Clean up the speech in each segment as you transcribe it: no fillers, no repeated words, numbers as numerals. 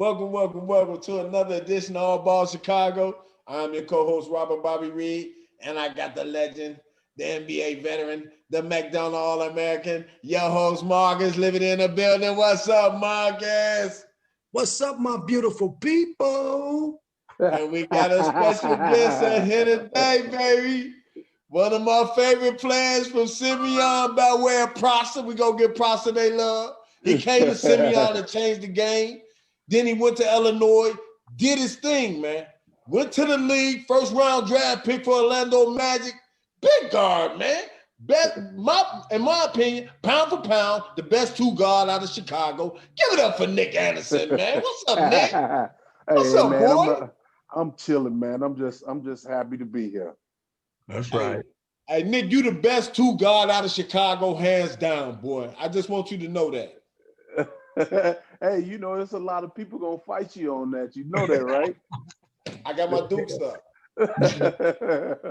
Welcome to another edition of All Ball Chicago. I'm your co-host, Robert Bobby Reed, and I got the legend, the NBA veteran, the McDonald All-American, your host, Marcus, living in the building. What's up, Marcus? What's up, my beautiful people? And we got a special guest here today, baby. One of my favorite players from Simeon by way of Prosser. We go get Prosser they love. He came to Simeon to change the game. Then he went to Illinois, did his thing, man. Went to the league, first round draft pick for Orlando Magic. Big guard, man. In my opinion, pound for pound, the best two guard out of Chicago. Give it up for Nick Anderson, man. What's up, Nick? What's up, man, boy? I'm chilling, man. I'm just happy to be here. That's right. Hey, Nick, you the best two guard out of Chicago, hands down, boy. I just want you to know that. Hey, you know, there's a lot of people gonna fight you on that. You know that, right? I got my Dukes up.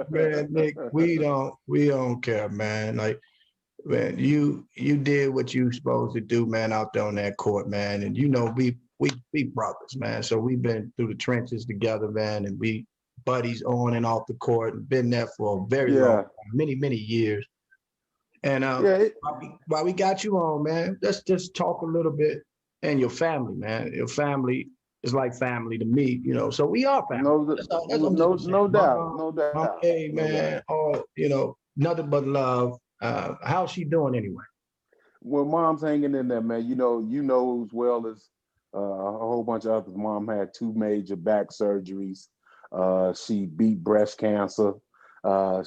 Man, Nick, we don't care, man. Like, man, you did what you supposed to do, man, out there on that court, man. And you know, we brothers, man. So we've been through the trenches together, man, and we buddies on and off the court and been there for a very long time, many years. And while we got you on, man, let's just talk a little bit. And your family, man. Your family is like family to me, you know. So we are family. No doubt. Hey, man, nothing but love. How's she doing anyway? Well, mom's hanging in there, man. You know as well as a whole bunch of others. Mom had 2 major back surgeries. She beat breast cancer.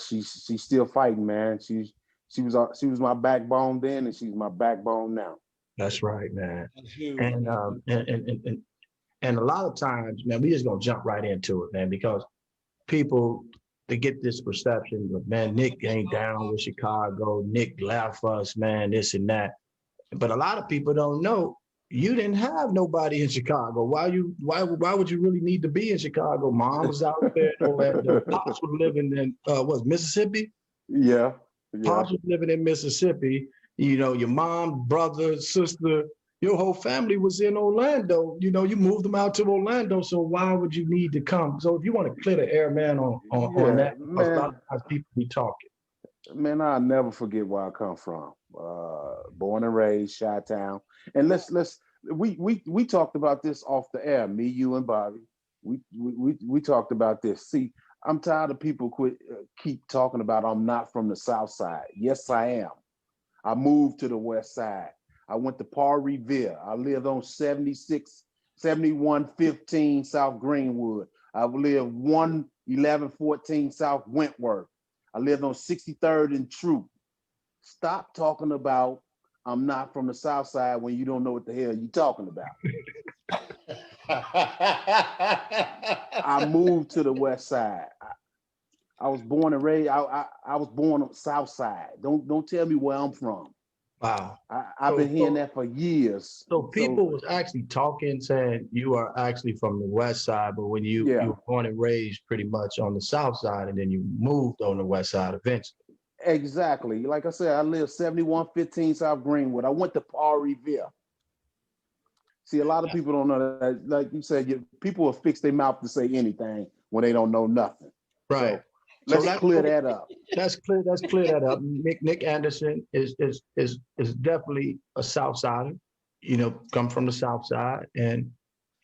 She's still fighting, man. She was my backbone then, and she's my backbone now. That's right, man. And a lot of times, man, we just gonna jump right into it, man, because people, they get this perception of, man, Nick ain't down with Chicago. Nick left us, man, this and that. But a lot of people don't know you didn't have nobody in Chicago. Why would you really need to be in Chicago? Mom was out there in Orlando. Pops was living in Mississippi? Yeah. Pops was living in Mississippi. You know, your mom, brother, sister, your whole family was in Orlando. You know, you moved them out to Orlando. So why would you need to come? So if you want to clear the air, man, on that, man, a lot of times people be talking. Man, I'll never forget where I come from. Born and raised, Chi-Town. And we talked about this off the air, me, you, and Bobby. We talked about this. See, I'm tired of people keep talking about I'm not from the South Side. Yes, I am. I moved to the West Side. I went to Paul Revere. I lived on 7115 South Greenwood. I lived 11114 South Wentworth. I lived on 63rd and Troop. Stop talking about I'm not from the South Side when you don't know what the hell you're talking about. I moved to the West Side. I was born and raised. I was born on the South Side. Don't tell me where I'm from. Wow. I've been hearing that for years. So people was actually talking, saying you are actually from the West Side, but when you were born and raised pretty much on the South Side, and then you moved on the West Side eventually. Exactly. Like I said, I lived 7115 South Greenwood. I went to Paul Revere. See, a lot of people don't know that. Like you said, people will fix their mouth to say anything when they don't know nothing. Right. So let's clear that up. Let's clear that up. Nick Anderson is definitely a South Sider. You know, come from the South Side, and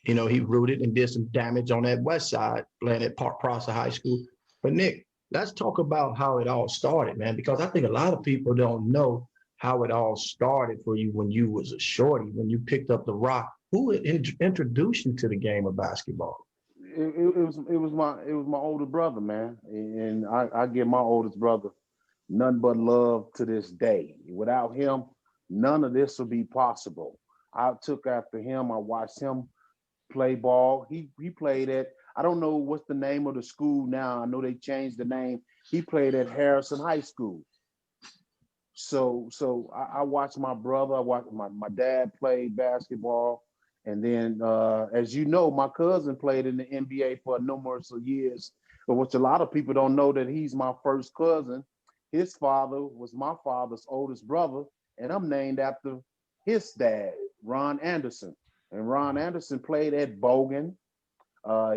you know he rooted and did some damage on that West Side, playing at Prosser High School. But Nick, let's talk about how it all started, man, because I think a lot of people don't know how it all started for you when you was a shorty, when you picked up the rock. Who introduced you to the game of basketball? It was my older brother, man, and I give my oldest brother none but love to this day. Without him, none of this would be possible. I took after him. I watched him play ball. He played at, I don't know what's the name of the school now. I know they changed the name. He played at Harrison High School. So I watched my brother. I watched my dad play basketball. And then, as you know, my cousin played in the NBA for numerous of years, but which a lot of people don't know that he's my first cousin. His father was my father's oldest brother, and I'm named after his dad, Ron Anderson. And Ron Anderson played at Bogan.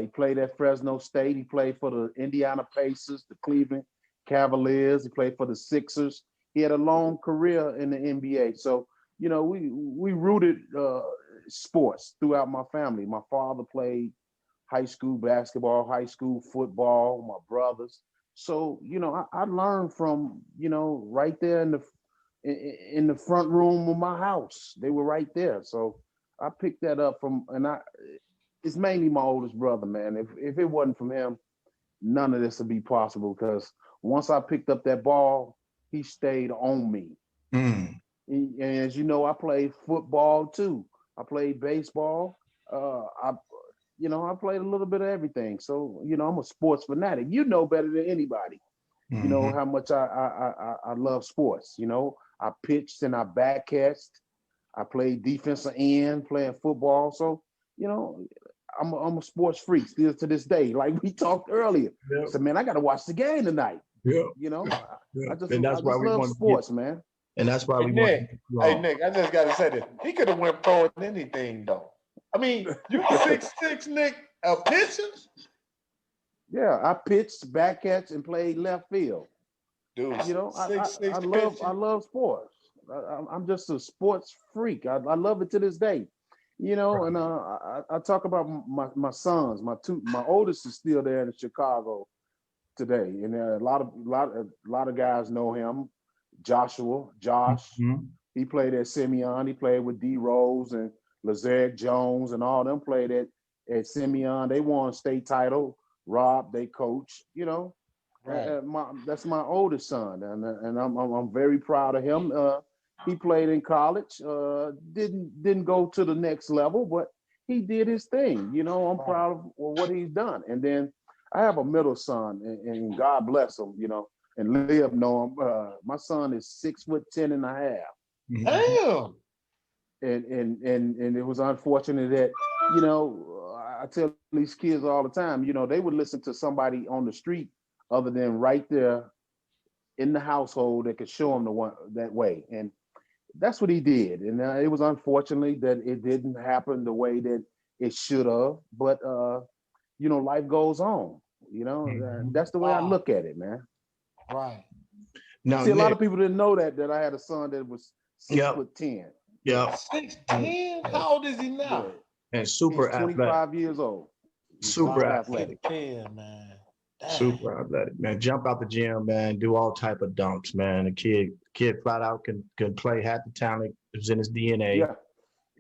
He played at Fresno State. He played for the Indiana Pacers, the Cleveland Cavaliers. He played for the Sixers. He had a long career in the NBA. So, you know, we rooted sports throughout my family. My father played high school basketball, high school football, my brothers. So, you know, I learned from, you know, right there in the front room of my house. They were right there. So I picked that up from, and it's mainly my oldest brother, man. If it wasn't from him, none of this would be possible, because once I picked up that ball, he stayed on me. Mm. And as you know, I played football too. I played baseball. I played a little bit of everything. So, you know, I'm a sports fanatic. You know better than anybody. You know how much I love sports. You know, I pitched and I backcast. I played defensive end, playing football. So, you know, I'm a sports freak still to this day. Like we talked earlier. Yep. So, man, I got to watch the game tonight. Yep. You know, Yep. I just we love want sports, to man. and that's why Hey, we Nick, want hey, Nick, I just got to say this. He could have went pro in anything, though. I mean, you 6'6", Nick, pitching? Yeah, I pitched, backcatch, and played left field. Dude, You know, I 6'6" love sports. I'm just a sports freak. I love it to this day. You know, Right. and I talk about my sons. My oldest is still there in Chicago today, and a lot of guys know him. Josh, Mm-hmm. he played at Simeon. He played with D Rose and Lazarick Jones, and all them played at Simeon. They won state title. Rob, they coach. You know, Right. that's my oldest son, and I'm very proud of him. He played in college. Didn't go to the next level, but he did his thing. You know, I'm proud of what he's done. And then I have a middle son, and God bless him. You know, and Liv know him. My son is 6'10" and a half. Damn. And it was unfortunate that, you know, I tell these kids all the time, you know, they would listen to somebody on the street other than right there in the household that could show them that way. And that's what he did. And it was unfortunately that it didn't happen the way that it should have. But, you know, life goes on. You know, that's the way I look at it, man. Right. Now, See, a lot Nick, of people didn't know that I had a son that was 6'10". yeah, 6'10"? How old is he now? and super He's 25 athletic, years old. super athletic, 10, man. Dang. super athletic, man. Jump out the gym, man. Do all type of dunks, man. The kid flat out can play. Had the talent. It was in his DNA. Yeah.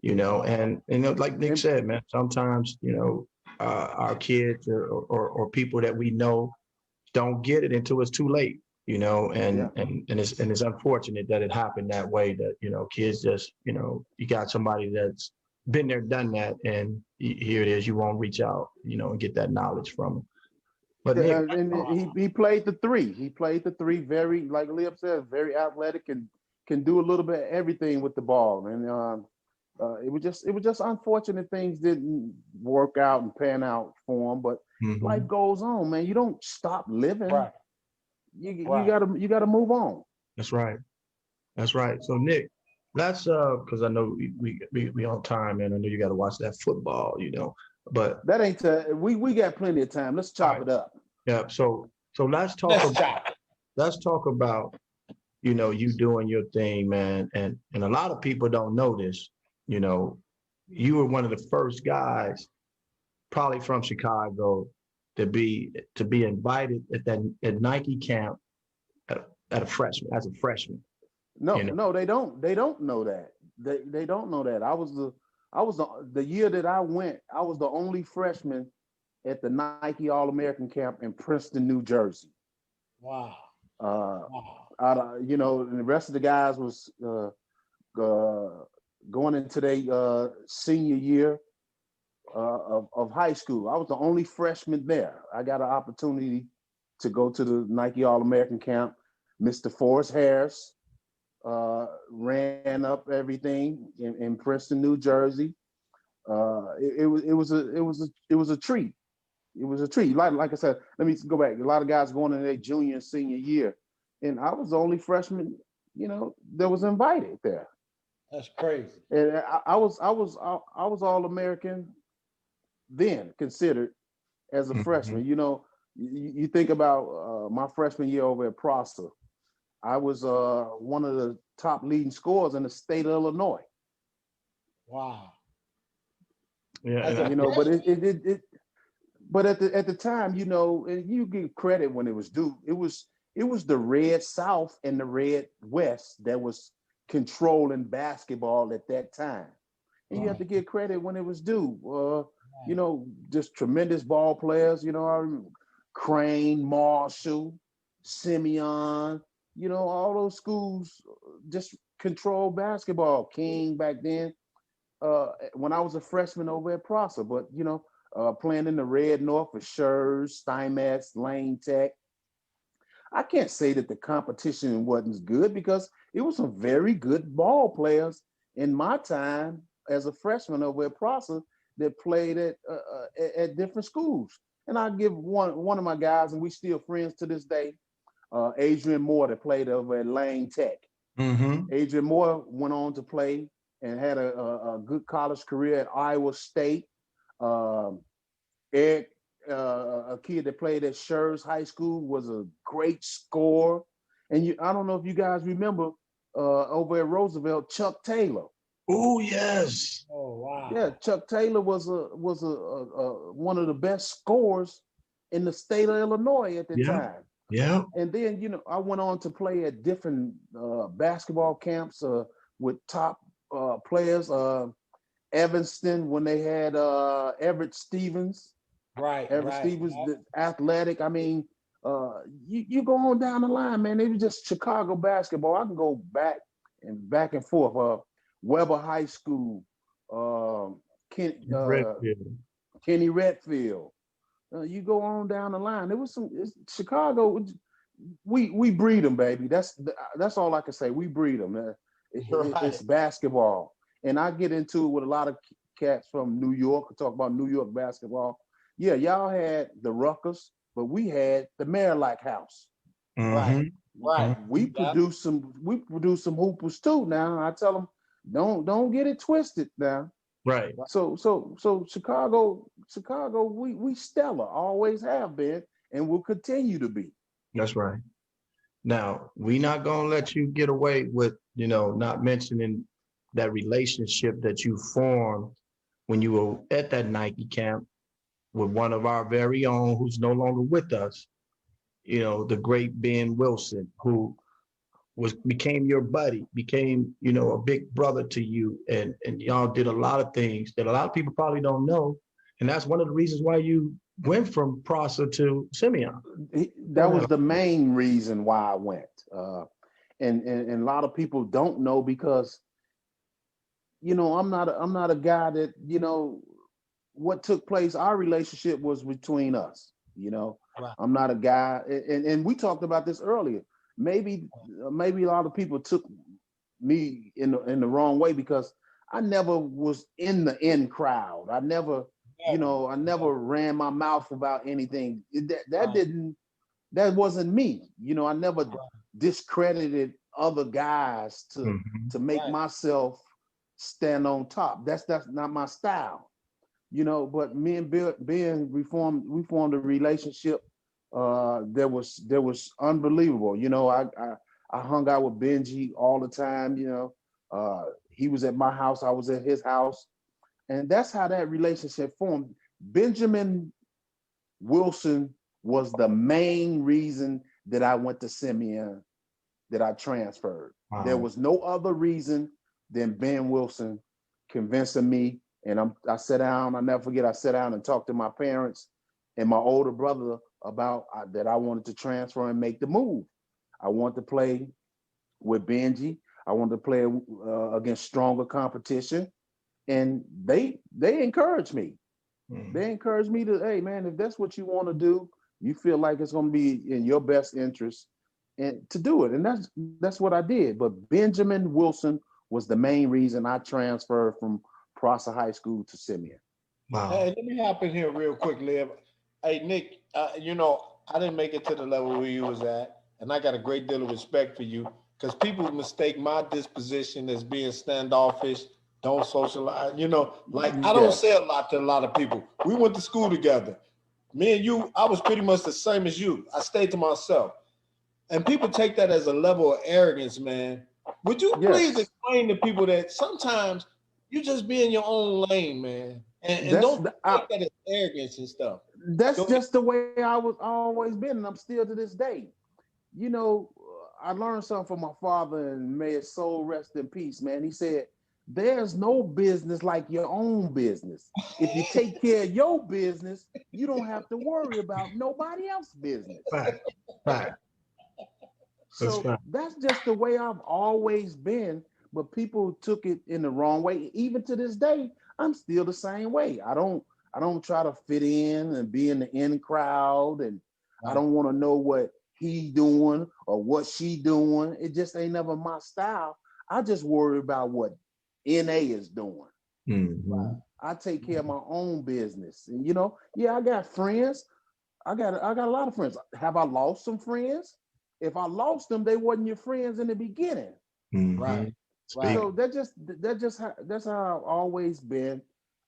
You know, and you know, like Nick said, man. Sometimes, you know, our kids or people that we know don't get it until it's too late. You know, and it's unfortunate that it happened that way. That, you know, kids just, you know, you got somebody that's been there, done that, and here it is. You won't reach out, you know, and get that knowledge from them. But Nick, and he played the three. He played the three very, like Liam said, very athletic and can do a little bit of everything with the ball. And it was just unfortunate things didn't work out and pan out for him. But life goes on, man. You don't stop living. Right. You gotta move on. That's right. That's right. So Nick, let's because I know we on time, and I know you got to watch that football, you know. But that ain't we got plenty of time. Let's chop it up. Yeah. So let's talk about, you know, you doing your thing, man. And a lot of people don't know this. You know, you were one of the first guys, probably from Chicago, to be invited at Nike camp as a freshman. No, you know? no, they don't know that. They don't know that. I was the year that I went, I was the only freshman at the Nike All-American camp in Princeton, New Jersey. Wow. You know, and the rest of the guys was going into their senior year of high school. I was the only freshman there. I got an opportunity to go to the Nike All-American camp. Mr. Forrest Harris ran up everything in Princeton, New Jersey. It was a treat. It was a treat. Like I said, let me go back. A lot of guys going into their junior and senior year, and I was the only freshman, you know, that was invited there. That's crazy. And I was All American then, considered as a Mhm. freshman. You know, you think about my freshman year over at Prosser. I was one of the top leading scorers in the state of Illinois. Wow. Yeah, As and a You know, but freshman. but at the time, you know, and you give credit when it was due. It was the Red South and the Red West that was controlling basketball at that time, and you have Right. to give credit when it was due. You Right. know, just tremendous ball players. You know, I remember Crane, Marshall, Simeon. You know, all those schools just control basketball. King back then, when I was a freshman over at Prosser, but you know, playing in the Red North for Schurz, Steinmetz, Lane Tech. I can't say that the competition wasn't good because it was some very good ball players in my time as a freshman over at Prosser that played at different schools. And I give one of my guys, and we still friends to this day, Adrian Moore that played over at Lane Tech. mm-hmm. Adrian Moore went on to play and had a good college career at Iowa State. Um, Eric, a kid that played at Schurz High School, was a great scorer. And I don't know if you guys remember over at Roosevelt, Chuck Taylor. Oh yes. Oh Yeah, wow. Chuck Taylor was one of the best scorers in the state of Illinois at the Yeah. time. Yeah. And then, you know, I went on to play at different basketball camps with top players. Evanston, when they had Everett Stevens. Right. Everett Right. Stevens, the athletic. I mean, you go on down the line, man. It was just Chicago basketball. I can go back and forth. Weber High School, Ken, Redfield. Kenny Redfield. You go on down the line. There was Chicago. We breed them, baby. That's all I can say. We breed them. It's Right. basketball, and I get into it with a lot of cats from New York. I talk about New York basketball. Yeah, y'all had the Ruckers, but we had the Mayor-like House. Right. Mm-hmm. Right. We Yep. produce some. We produce some hoopers too. Now I tell them, don't get it twisted. Now, Right. so Chicago, we stellar, always have been, and will continue to be. That's right. Now, we not gonna let you get away with, not mentioning that relationship that you formed when you were at that Nike camp with one of our very own who's no longer with us, the great Ben Wilson, who became your buddy, became, a big brother to you, and y'all did a lot of things that a lot of people probably don't know. And that's one of the reasons why you went from Prosser to Simeon. That was the main reason why I went. And a lot of people don't know because I'm not a guy that what took place. Our relationship was between us. Right. I'm not a guy, and we talked about this earlier. Maybe a lot of people took me in the wrong way because I never was in the in crowd. Never. I never Never. ran my mouth about anything. Right. That wasn't me. I never Right. discredited other guys Mhm. to make Right. myself stand on top. That's not my style. But me and Ben, we formed a relationship that was unbelievable. I hung out with Benji all the time. He was at my house, I was at his house, and that's how that relationship formed. Benjamin Wilson was the main reason that I went to Simeon, that I transferred. There Wow. was no other reason than Ben Wilson convincing me. And I sat down, I never forget, I sat down and talked to my parents and my older brother about that I wanted to transfer and make the move. I wanted to play with Benji. I wanted to play against stronger competition. And they encouraged me. Mhm. They encouraged me to, hey man, if that's what you want to do, you feel like it's going to be in your best interest and to do it. And that's what I did. But Benjamin Wilson was the main reason I transferred from Prosser High School to Simeon. Wow. Hey, let me hop in here real quick, Liv. Hey, Nick, I didn't make it to the level where you was at, and I got a great deal of respect for you because people mistake my disposition as being standoffish, don't socialize. You know, like I don't say a lot to a lot of people. We went to school together. Me and you, I was pretty much the same as you. I stayed to myself. And people take that as a level of arrogance, man. Would you please explain to people that sometimes you just be in your own lane, man, and don't take that as arrogance and stuff. That's just the way I was always been, and I'm still to this day. You know, I learned something from my father, and may his soul rest in peace, man. He said, there's no business like your own business. If you take care of your business, you don't have to worry about nobody else's business. Right. So that's just the way I've always been, but people took it in the wrong way. Even to this day, I'm still the same way. I don't try to fit in and be in the in crowd, and I don't want to know what he doing or what she doing. It just ain't never my style. I just worry about what NA is doing. Mm-hmm. I take care of my own business. And I got friends. I got a lot of friends. Have I lost some friends? If I lost them, they wasn't your friends in the beginning. Mm-hmm. Right. So that's how I've always been.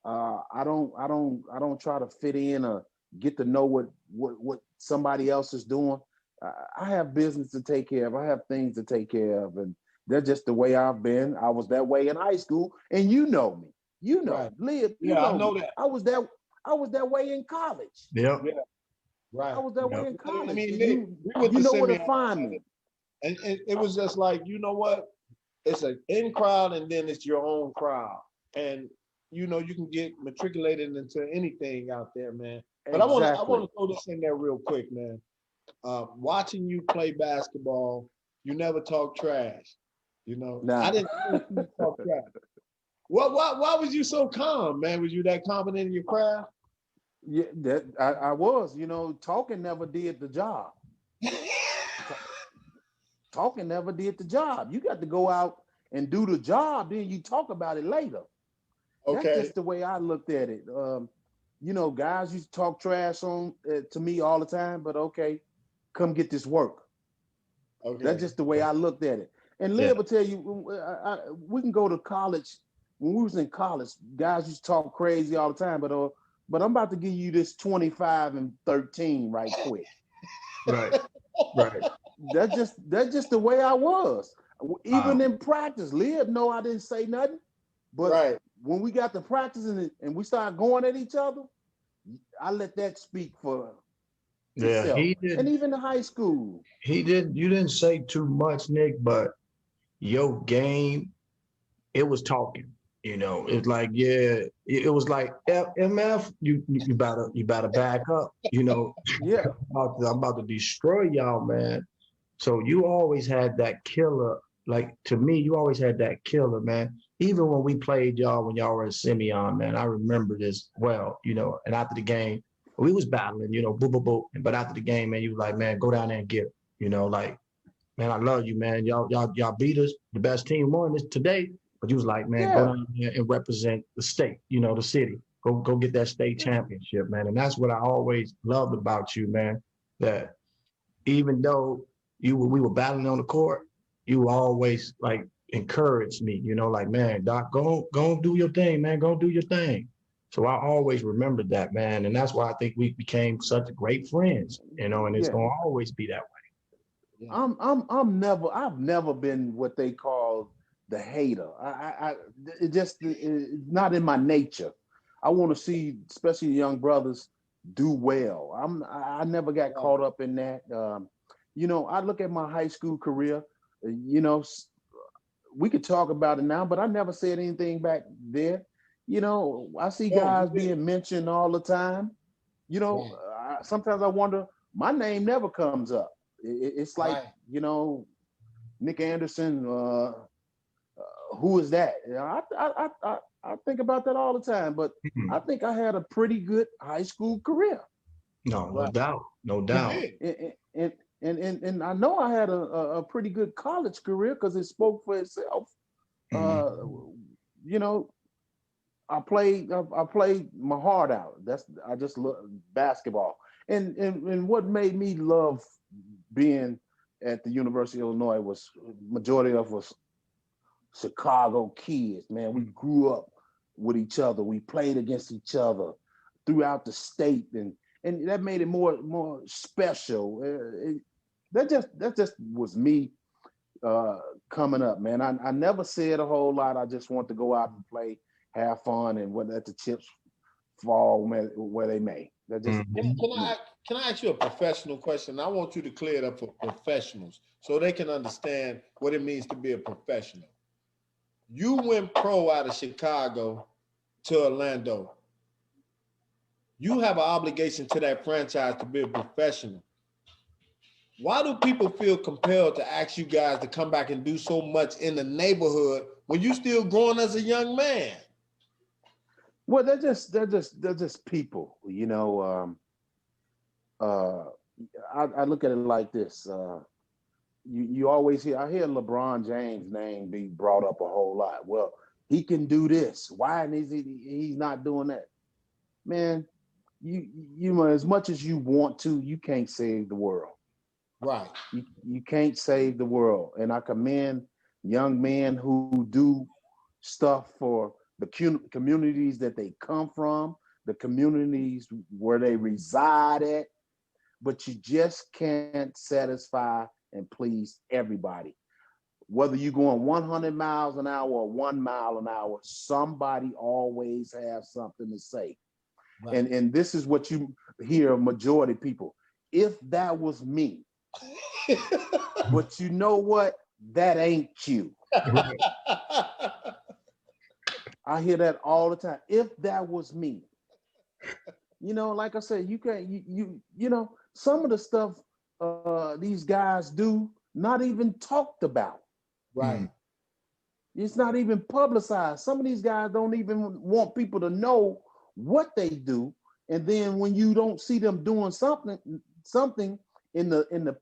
I don't try to fit in or get to know what somebody else is doing. I have business to take care of. I have things to take care of, and that's just the way I've been. I was that way in high school, and you know me. You know, Liv, I know that. I was that way in college. Yep. Yeah. Right. I was that way in college. I mean, Nick, you know where to find me. And it was just like, you know what? It's an in crowd, and then it's your own crowd. And you can get matriculated into anything out there, man. But I want to throw this in there real quick, man. Watching you play basketball, you never talk trash. Nah. I didn't talk trash. Why was you so calm, man? Was you that confident in your craft? Yeah, I was. Talking never did the job. Talking never did the job. You got to go out and do the job, then you talk about it later. Okay. That's just the way I looked at it. Guys used to talk trash on to me all the time, but okay, come get this work. Okay. That's just the way I looked at it. And Liv will tell you, we can go to college. When we was in college, guys used to talk crazy all the time, but I'm about to give you this 25 and 13 right quick. Right. That's just the way I was. Even in practice, Liv know I didn't say nothing. But when we got to practice and we started going at each other, I let that speak for itself. He did. And even in high school. You didn't say too much, Nick, but your game, it was talking. It's like, it was like MF, you better back up. Yeah. I'm about to destroy y'all, man. So you always had that killer. Like, to me, you always had that killer, man. Even when we played y'all when y'all were in Simeon, man, I remember this well. And after the game, we was battling, boo, boo, boo. But after the game, man, you was like, man, go down there and get it. Like, man, I love you, man. Y'all beat us. The best team won this today. But you was like, man, go down there and represent the state, the city. Go get that state championship, man. And that's what I always loved about you, man. That even though we were battling on the court, you always like encouraged me, like, man, Doc, go do your thing, man. Go do your thing. So I always remembered that, man. And that's why I think we became such great friends, and it's gonna always be that way. Yeah. I've never been what they call the hater. It's not in my nature. I want to see, especially young brothers, do well. I never got caught up in that. I look at my high school career. We could talk about it now, but I never said anything back there. I see guys being mentioned all the time. Sometimes I wonder, my name never comes up. It's like, Nick Anderson, who is that? I think about that all the time, but I think I had a pretty good high school career. No doubt. And I know I had a pretty good college career because it spoke for itself. I played my heart out. I just love basketball. And what made me love being at the University of Illinois was majority of us Chicago kids, man. We grew up with each other. We played against each other throughout the state, and that made it more special. That just was me coming up, man. I never said a whole lot. I just want to go out and play, have fun, and let the chips fall where they may. That just Can I ask you a professional question? I want you to clear it up for professionals so they can understand what it means to be a professional. You went pro out of Chicago to Orlando. You have an obligation to that franchise to be a professional. Why do people feel compelled to ask you guys to come back and do so much in the neighborhood when you still growing as a young man? Well, they're just people, you know. I look at it like this. You always I hear LeBron James' name be brought up a whole lot. Well, he can do this. Why is he's not doing that? Man, you know, as much as you want to, you can't save the world. Right. You can't save the world. And I commend young men who do stuff for the communities that they come from, the communities where they reside at, but you just can't satisfy and please everybody. Whether you're going 100 miles an hour or 1 mile an hour, somebody always has something to say. Right. And this is what you hear majority people. If that was me, but you know what? That ain't you. I hear that all the time. If that was me, you know, like I said, you can't, you know, some of the stuff these guys do, not even talked about. Right. It's not even publicized. Some of these guys don't even want people to know what they do. And then when you don't see them doing something in the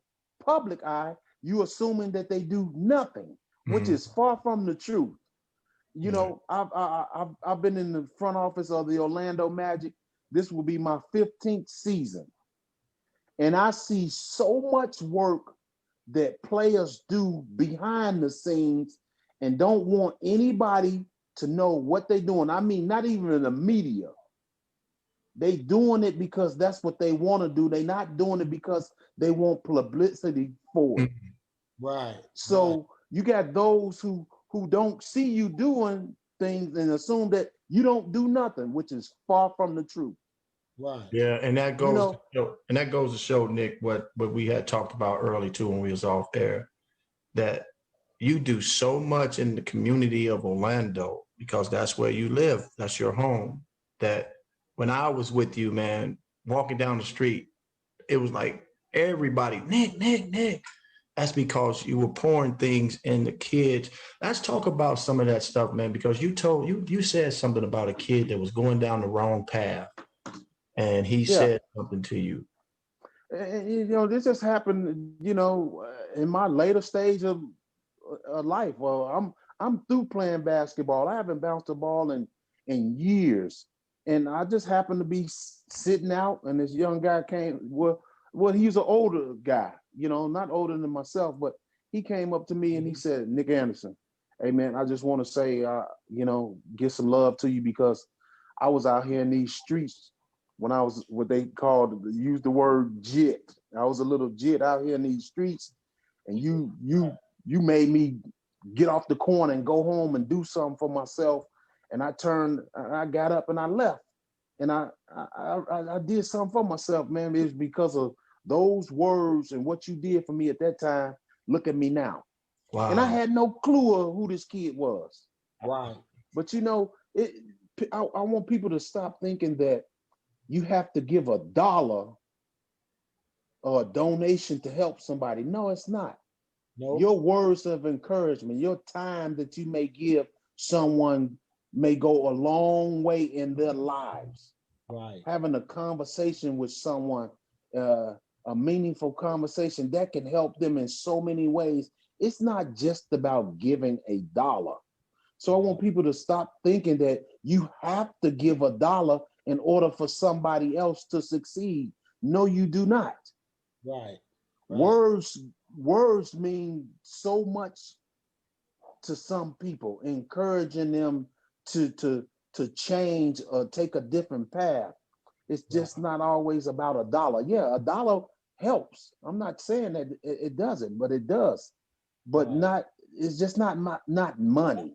public eye, you assuming that they do nothing, which is far from the truth. You know, I've been in the front office of the Orlando Magic. This will be my 15th season. And I see so much work that players do behind the scenes and don't want anybody to know what they're doing. I mean, not even in the media. They doing it because that's what they want to do. They're not doing it because they want publicity for it. Right. So you got those who don't see you doing things and assume that you don't do nothing, which is far from the truth. Right. Yeah, and that goes to show, Nick, what we had talked about early too when we was off air, that you do so much in the community of Orlando because that's where you live, that's your home. That when I was with you, man, walking down the street, it was like everybody, Nick. That's because you were pouring things in the kids. Let's talk about some of that stuff, man, because you said something about a kid that was going down the wrong path. And he said something to you. And, you know, this just happened, you know, in my later stage of life. Well, I'm through playing basketball. I haven't bounced a ball in years. And I just happened to be sitting out, and this young guy came. Well, he's an older guy, you know, not older than myself, but he came up to me and he said, "Nick Anderson, hey, man, I just want to say, you know, give some love to you because I was out here in these streets when I was what they called, use the word jit. I was a little jit out here in these streets, and you made me get off the corner and go home and do something for myself. And I got up and I left. And I did something for myself, man. It's because of those words and what you did for me at that time. Look at me now." Wow. And I had no clue of who this kid was. Right. But you know, I want people to stop thinking that you have to give $1 or a donation to help somebody. No, it's not. No. Your words of encouragement, your time that you may give someone may go a long way in their lives. Right. Having a conversation with someone, a meaningful conversation that can help them in so many ways. It's not just about giving $1. So I want people to stop thinking that you have to give $1 in order for somebody else to succeed. No, you do not. Right. Words words mean so much to some people, encouraging them to change or take a different path. It's just not always about a dollar. Yeah, a dollar helps. I'm not saying that it doesn't, but it does. But not, it's just not money.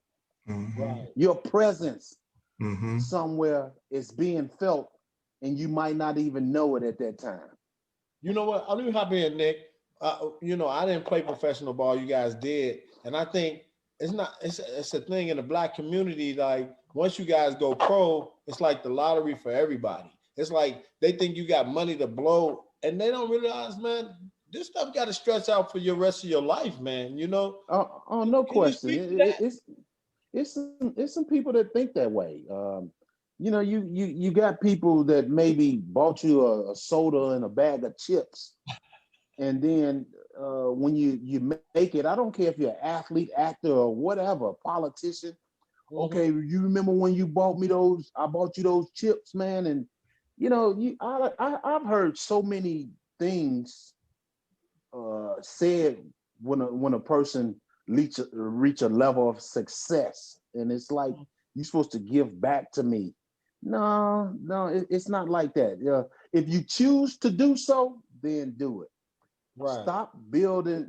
Mm-hmm. Your presence Mm-hmm. somewhere is being felt, and you might not even know it at that time. You know what? Let me hop in, Nick. I didn't play professional ball. You guys did, and I think it's not. It's a thing in the black community. Like once you guys go pro, it's like the lottery for everybody. It's like they think you got money to blow, and they don't realize, man, this stuff got to stretch out for your rest of your life, man. Oh, no Can you question. speak to that? It's some people that think that way. You got people that maybe bought you a soda and a bag of chips, and then when you make it, I don't care if you're an athlete, actor, or whatever, politician. Okay, you remember when you bought me those? I bought you those chips, man. And I've heard so many things said when a person reach a level of success, and it's like you're supposed to give back to me. No, no, it's not like that. If you choose to do so, then do it. Right.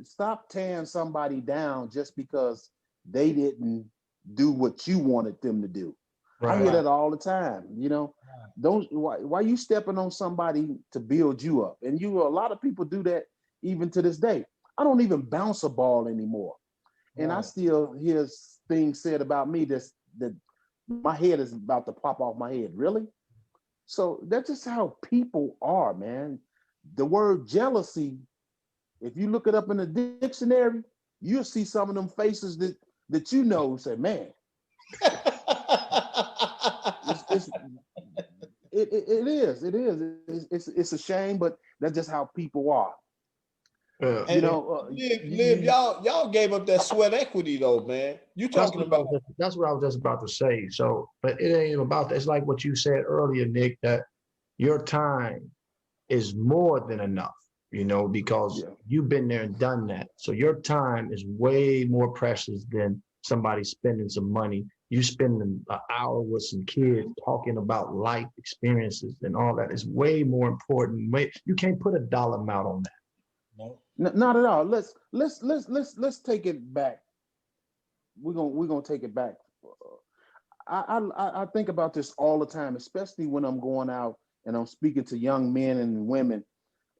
Stop tearing somebody down just because they didn't do what you wanted them to do. I hear Right. that all the time. Don't why you stepping on somebody to build you up? And a lot of people do that even to this day. I don't even bounce a ball anymore, and I Right. still hear things said about me that my head is about to pop off my head. Really? So that's just how people are, man. The word jealousy, if you look it up in the dictionary, you'll see some of them faces that say, man, it's it's a shame, but that's just how people are. Yeah. You And know, Lib, y'all gave up that sweat equity though, man. You That's talking what I about was that's what I was just about to say. So, but it ain't even about that. It's like what you said earlier, Nick, that your time is more than enough, because yeah, you've been there and done that. So your time is way more precious than somebody spending some money. You spending an hour with some kids talking about life experiences and all that is way more important. You can't put a dollar amount on that. no. not at all. Let's take it back. We're gonna take it back. I think about this all the time, especially when I'm going out and I'm speaking to young men and women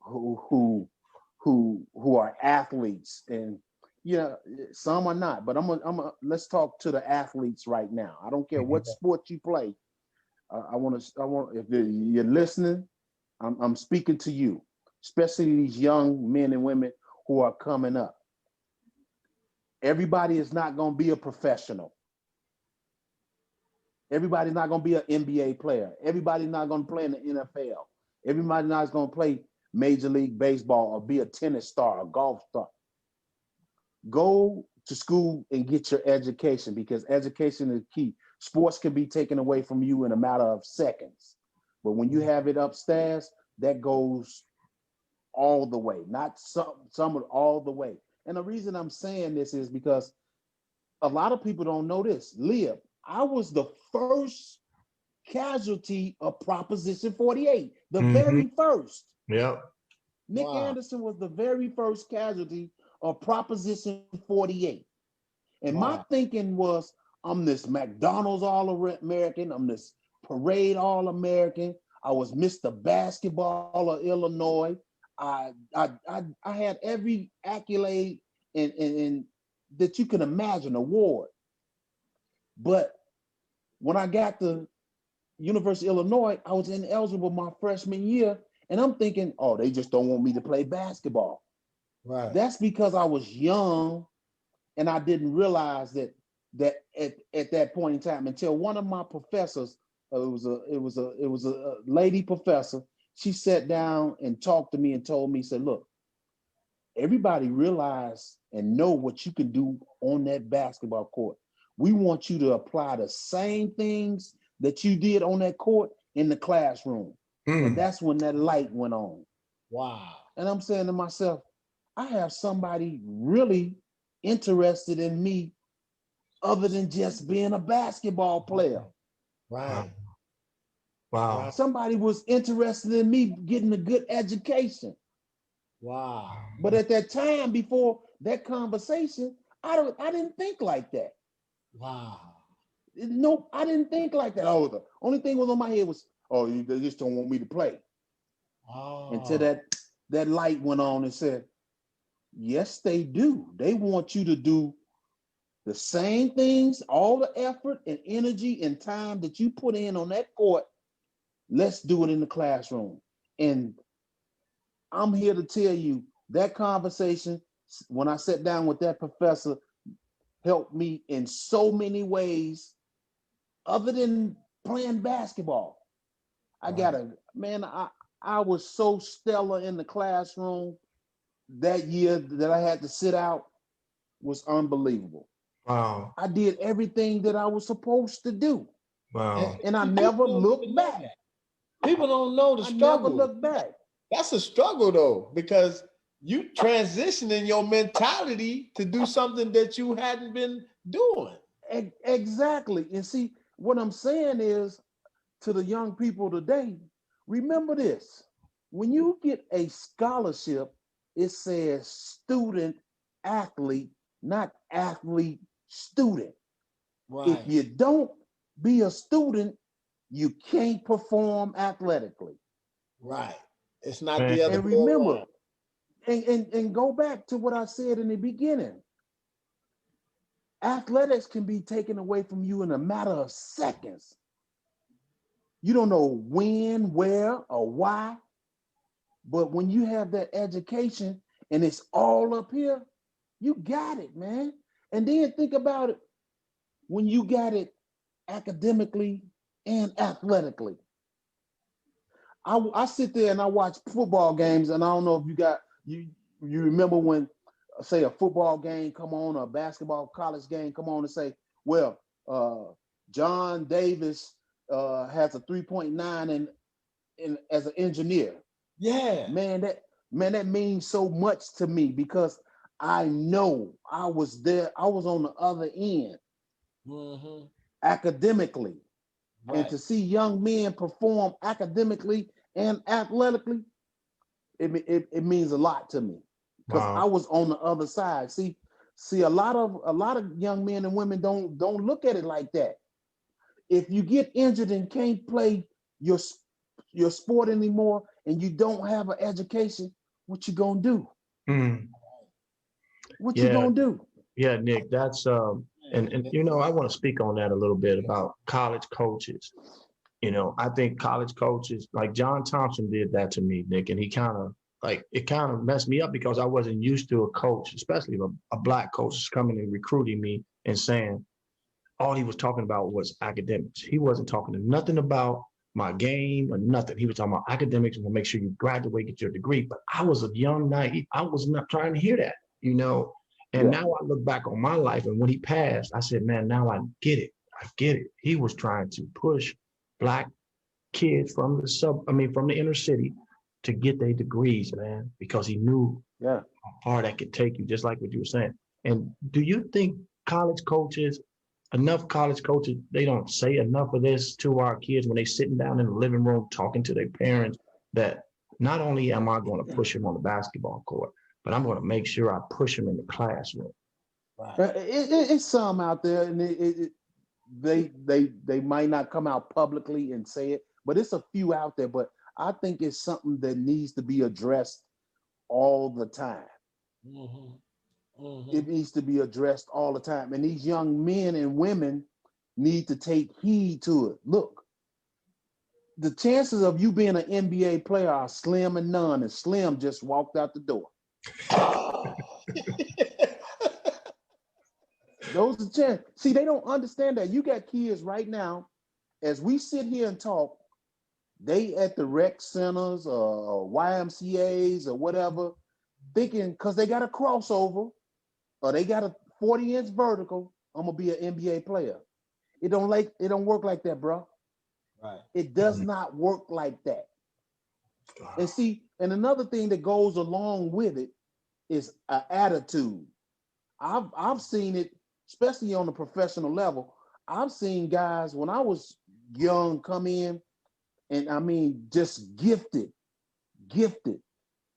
who who who are athletes, and some are not. But let's talk to the athletes right now. I don't care what sport you play. I want if you're listening, I'm speaking to you, especially these young men and women who are coming up. Everybody is not going to be a professional. Everybody's not going to be an NBA player. Everybody's not going to play in the NFL. Everybody's not going to play Major League Baseball or be a tennis star, a golf star. Go to school and get your education, because education is key. Sports can be taken away from you in a matter of seconds. But when you have it upstairs, that goes all the way, not some all the way. And the reason I'm saying this is because a lot of people don't know this. Leah, I was the first casualty of Proposition 48, the Mm-hmm. very first. Yep. Nick Wow. Anderson was the very first casualty of Proposition 48. And my Wow. thinking was, I'm this McDonald's All-American, I'm this parade All-American, I was Mr. Basketball of Illinois. I had every accolade and that you can imagine, award. But when I got to University of Illinois, I was ineligible my freshman year, and I'm thinking, oh, they just don't want me to play basketball. Right. That's because I was young and I didn't realize that at that point in time, until one of my professors, it was a lady professor. She sat down and talked to me and told me, said, look, everybody realize and know what you can do on that basketball court. We want you to apply the same things that you did on that court in the classroom. And Mm. that's when that light went on. Wow. And I'm saying to myself, I have somebody really interested in me other than just being a basketball player. Right. Wow. Somebody was interested in me getting a good education. Wow. But at that time, before that conversation, I didn't think like that. Wow. Nope, I didn't think like that. Oh, the only thing was on my head was, oh, they just don't want me to play. Until that light went on and said, yes, they do. They want you to do the same things, all the effort and energy and time that you put in on that court. Let's do it in the classroom. And I'm here to tell you that conversation, when I sat down with that professor, helped me in so many ways other than playing basketball. I was so stellar in the classroom that year that I had to sit out was unbelievable. Wow. I did everything that I was supposed to do. Wow. And I never looked back. People don't know the I struggle. never looked back. That's a struggle though, because you transitioning your mentality to do something that you hadn't been doing. Exactly. And see, what I'm saying is to the young people today, remember this. When you get a scholarship, it says student athlete, not athlete student. Right. If you don't be a student, you can't perform athletically. Right. It's not Man. the other And way remember, around. and go back to what I said in the beginning. Athletics can be taken away from you in a matter of seconds. You don't know when, where, or why. But when you have that education and it's all up here, you got it, man. And then think about it when you got it academically and athletically. I sit there and I watch football games, and I don't know if you remember when, say, a football game come on, or a basketball college game come on, and say, well, John Davis has a 3.9 in as an engineer. Yeah. Man, that means so much to me because I know I was there. I was on the other end academically. Right. And to see young men perform academically and athletically, it means a lot to me because I was on the other side. See, a lot of young men and women don't look at it like that. If you get injured and can't play your sport anymore, and you don't have an education, what you gonna do? What you gonna do? Yeah, Nick, that's and you know, I want to speak on that a little bit about college coaches. You know, I think college coaches, like John Thompson did that to me, Nick, and he kind of it kind of messed me up because I wasn't used to a coach, especially a black coach coming and recruiting me and saying all he was talking about was academics. He wasn't talking nothing about my game or nothing. He was talking about academics and make sure you graduate, get your degree. But I was a young naive. I was not trying to hear that, you know. And now I look back on my life, and when he passed, I said, man, now I get it. I get it. He was trying to push black kids from the inner city to get their degrees, man, because he knew how far that could take you, just like what you were saying. And do you think enough college coaches, they don't say enough of this to our kids when they sitting down in the living room talking to their parents, that not only am I going to push them on the basketball court, but I'm going to make sure I push them in the classroom. Right. It's some out there, and they might not come out publicly and say it, but it's a few out there. But I think it's something that needs to be addressed all the time. It needs to be addressed all the time. And these young men and women need to take heed to it. Look, the chances of you being an NBA player are slim and none, and Slim just walked out the door. Those are chances. See, they don't understand that. You got kids right now, as we sit here and talk, they at the rec centers or YMCAs or whatever, thinking because they got a crossover or they got a 40-inch vertical, I'm gonna be an NBA player. It don't work like that, bro. Right. It does not work like that. And see, and another thing that goes along with it is an attitude. I've seen it, especially on the professional level. I've seen guys when I was young come in, and I mean just gifted,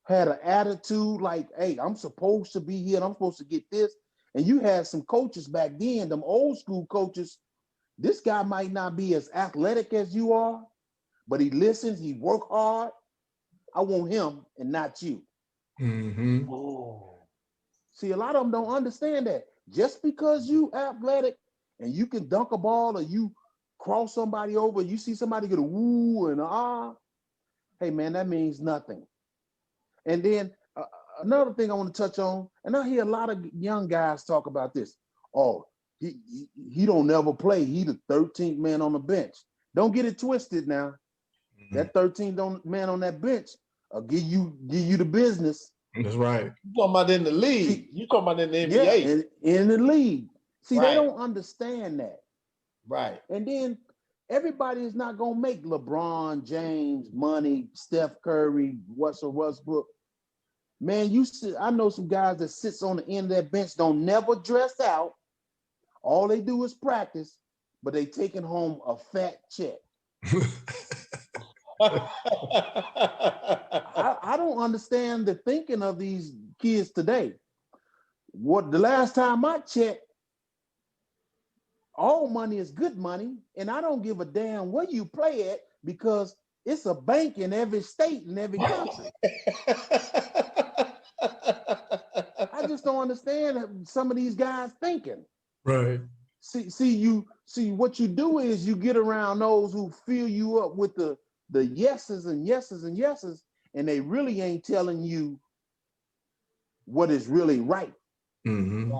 had an attitude like, hey, I'm supposed to be here and I'm supposed to get this. And you had some coaches back then, them old school coaches. This guy might not be as athletic as you are, but he listens, he work hard. I want him and not you. Mm-hmm. See, a lot of them don't understand that. Just because you athletic and you can dunk a ball or you cross somebody over, you see somebody get a woo and a ah, hey man, that means nothing. And then another thing I want to touch on, and I hear a lot of young guys talk about this. Oh, he don't never play. He the 13th man on the bench. Don't get it twisted now. Mm-hmm. That 13th man on that bench will give you the business. That's right. You talking about in the league? See, You talking about in the NBA? Yeah, in the league. See, Right. they don't understand that. Right. And then everybody is not gonna make LeBron James money, Steph Curry, Russell Westbrook. Man, I know some guys that sits on the end of that bench, don't never dress out. All they do is practice, but they taking home a fat check. I don't understand the thinking of these kids today. What the last time I checked, all money is good money, and I don't give a damn where you play at because it's a bank in every state in every country. I just don't understand some of these guys thinking. Right. See what you do is you get around those who fill you up with the yeses and yeses and yeses, and they really ain't telling you what is really right. Mm-hmm.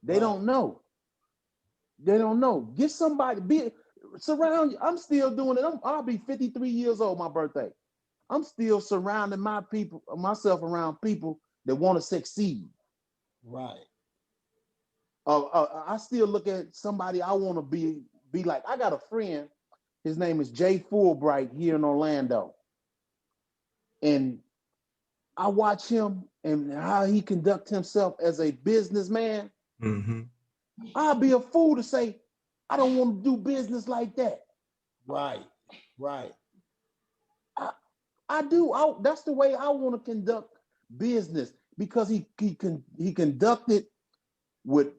They don't know. They don't know. Get somebody, surround you. I'm still doing it. I'll be 53 years old, my birthday. I'm still surrounding myself around people that want to succeed. Right. I still look at somebody I want to be like. I got a friend, his name is Jay Fulbright here in Orlando. And I watch him and how he conducts himself as a businessman. Mm-hmm. I'll be a fool to say, I don't want to do business like that. Right. Right. I do. That's the way I want to conduct business because he conducted with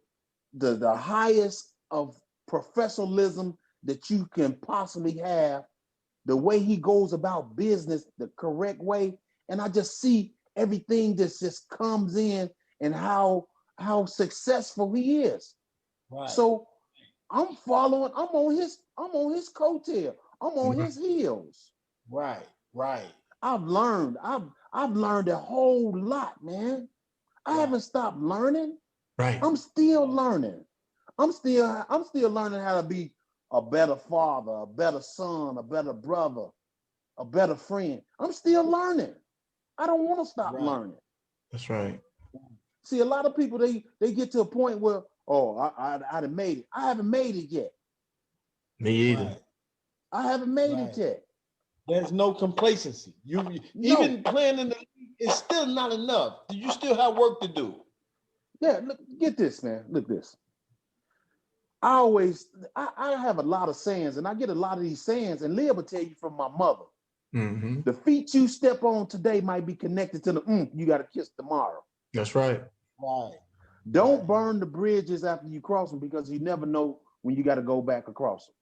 the highest of professionalism that you can possibly have, the way he goes about business, the correct way. And I just see everything that just comes in and how successful he is. Right. So I'm on his coattail. I'm on his heels. Right. Right. I've learned a whole lot, man. I haven't stopped learning. Right. I'm still learning. I'm still learning how to be a better father, a better son, a better brother, a better friend. I'm still learning. I don't want to stop learning. That's right. See, a lot of people they get to a point where, oh, I'd have made it. I haven't made it yet. Me either. Right. I haven't made it yet. There's no complacency. Even playing in the league is still not enough. You still have work to do. Yeah, look, get this, man. Look this. I have a lot of sayings, and I get a lot of these sayings, and Leah will tell you from my mother. Mm-hmm. The feet you step on today might be connected to the you got to kiss tomorrow. That's right. Right. Don't burn the bridges after you cross them because you never know when you got to go back across them.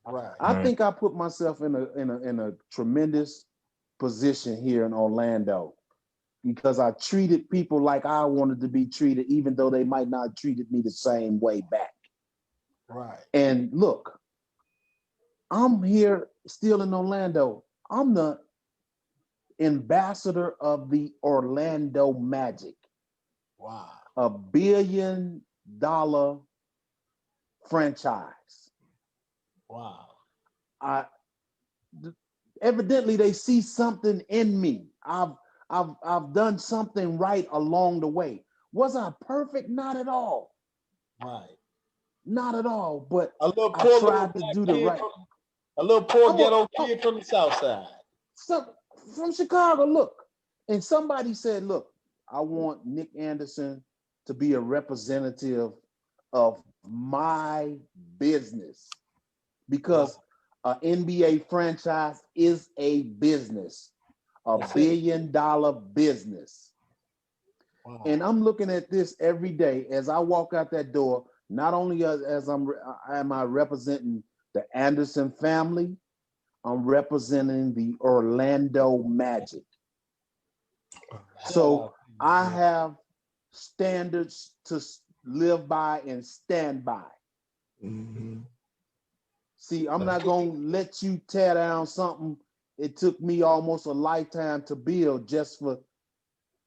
Right. I think I put myself in a tremendous position here in Orlando because I treated people like I wanted to be treated, even though they might not have treated me the same way back. Right. And look, I'm here still in Orlando. I'm the ambassador of the Orlando Magic. Wow. $1 billion franchise. Wow. Evidently they see something in me. I've done something right along the way. Was I perfect? Not at all. Right. Not at all. But a little I poor tried to do the right. A little poor ghetto kid from the South Side. From Chicago, look. And somebody said, look, I want Nick Anderson to be a representative of my business, because an NBA franchise is a business, $1 billion business. Wow. And I'm looking at this every day as I walk out that door. Not only as am I representing the Anderson family, I'm representing the Orlando Magic. So I have standards to live by and stand by. Mm-hmm. See, I'm not going to let you tear down something it took me almost a lifetime to build just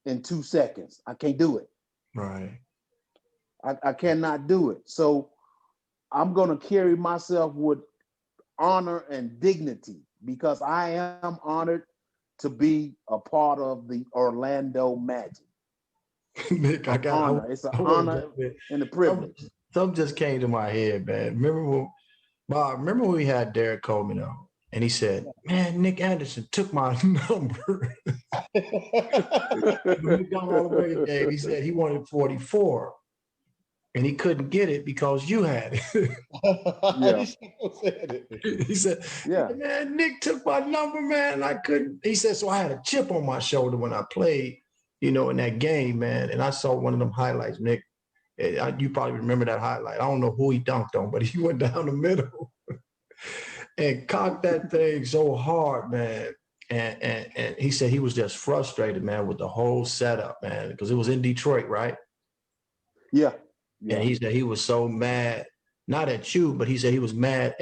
in 2 seconds. I can't do it. Right. I cannot do it. So I'm going to carry myself with honor and dignity, because I am honored to be a part of the Orlando Magic. Nick, it's an honor and a privilege. Something just came to my head, man. Remember when we had Derek Coleman on, and he said, "Man, Nick Anderson took my number." When we got all the way game, he said he wanted 44, and he couldn't get it because you had it. He said, "Yeah, man, Nick took my number, man. And I couldn't." He said, "So I had a chip on my shoulder when I played, in that game, man. And I saw one of them highlights, Nick. You probably remember that highlight. I don't know who he dunked on, but he went down the middle and cocked that thing so hard, man. And he said he was just frustrated, man, with the whole setup, man, because it was in Detroit, right? Yeah. And he said he was so mad, not at you, but he said he was mad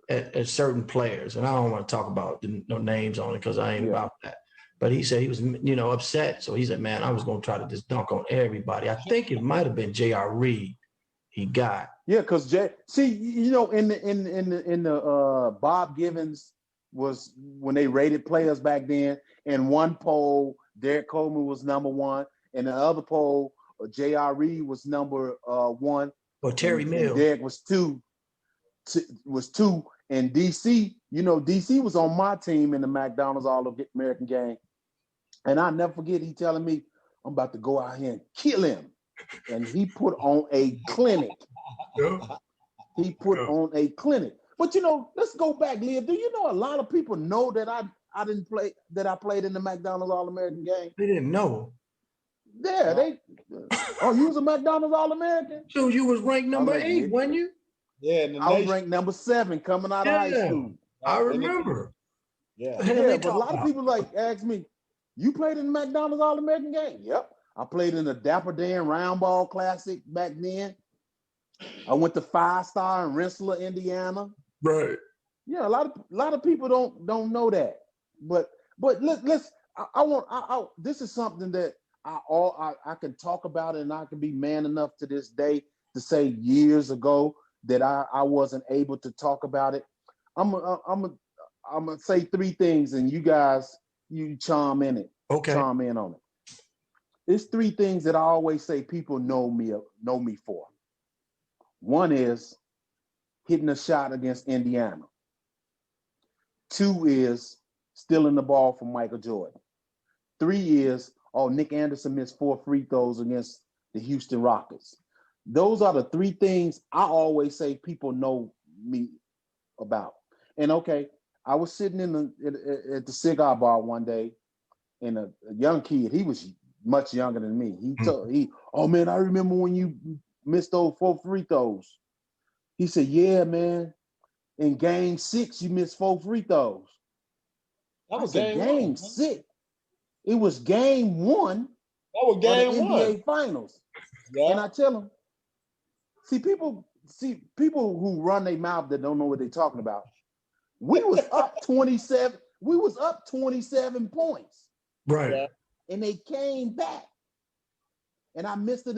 at certain players. And I don't want to talk about no names on it because I ain't about that. But he said he was, upset. So he said, man, I was going to try to just dunk on everybody. I think it might have been J.R. Reed he got. Yeah, because in the Bob Givens was when they rated players back then. In one poll, Derek Coleman was number 1. In the other poll, J.R. Reed was number 1. Or Terry Mills. Derek was 2. And DC, DC was on my team in the McDonald's All-American game. And I'll never forget he telling me, I'm about to go out here and kill him. And he put on a clinic. He put on a clinic. But let's go back, Liv. Do you know a lot of people know that I didn't play, that I played in the McDonald's All-American game? They didn't know. Yeah, you was a McDonald's All-American? So you was ranked number 8, wasn't you? Yeah, I was ranked number 7 coming out of high school. I remember. But a lot of people ask me, you played in the McDonald's All-American game? Yep. I played in the Dapper Dan Round Ball Classic back then. I went to 5-Star in Rensselaer, Indiana. Right. Yeah, a lot of people don't know that. But let's this is something that I can talk about, and I can be man enough to this day to say years ago that I wasn't able to talk about it. I'm gonna say 3 things, and you guys chime in on it. It's 3 things that I always say people know me for. One is hitting a shot against Indiana. 2 is stealing the ball from Michael Jordan. 3 is, Nick Anderson missed 4 free throws against the Houston Rockets. Those are the 3 things I always say people know me about. And I was sitting at the cigar bar one day, and a young kid, he was much younger than me. Oh man, I remember when you missed those 4 free throws. He said, yeah, man. In game 6, you missed 4 free throws. That was game 6. It was game 1. That was game 1. NBA Finals. Yeah. And I tell them, people who run their mouth that don't know what they're talking about. We was up 27. We was up 27 points. Right. Yeah. And they came back. And I missed it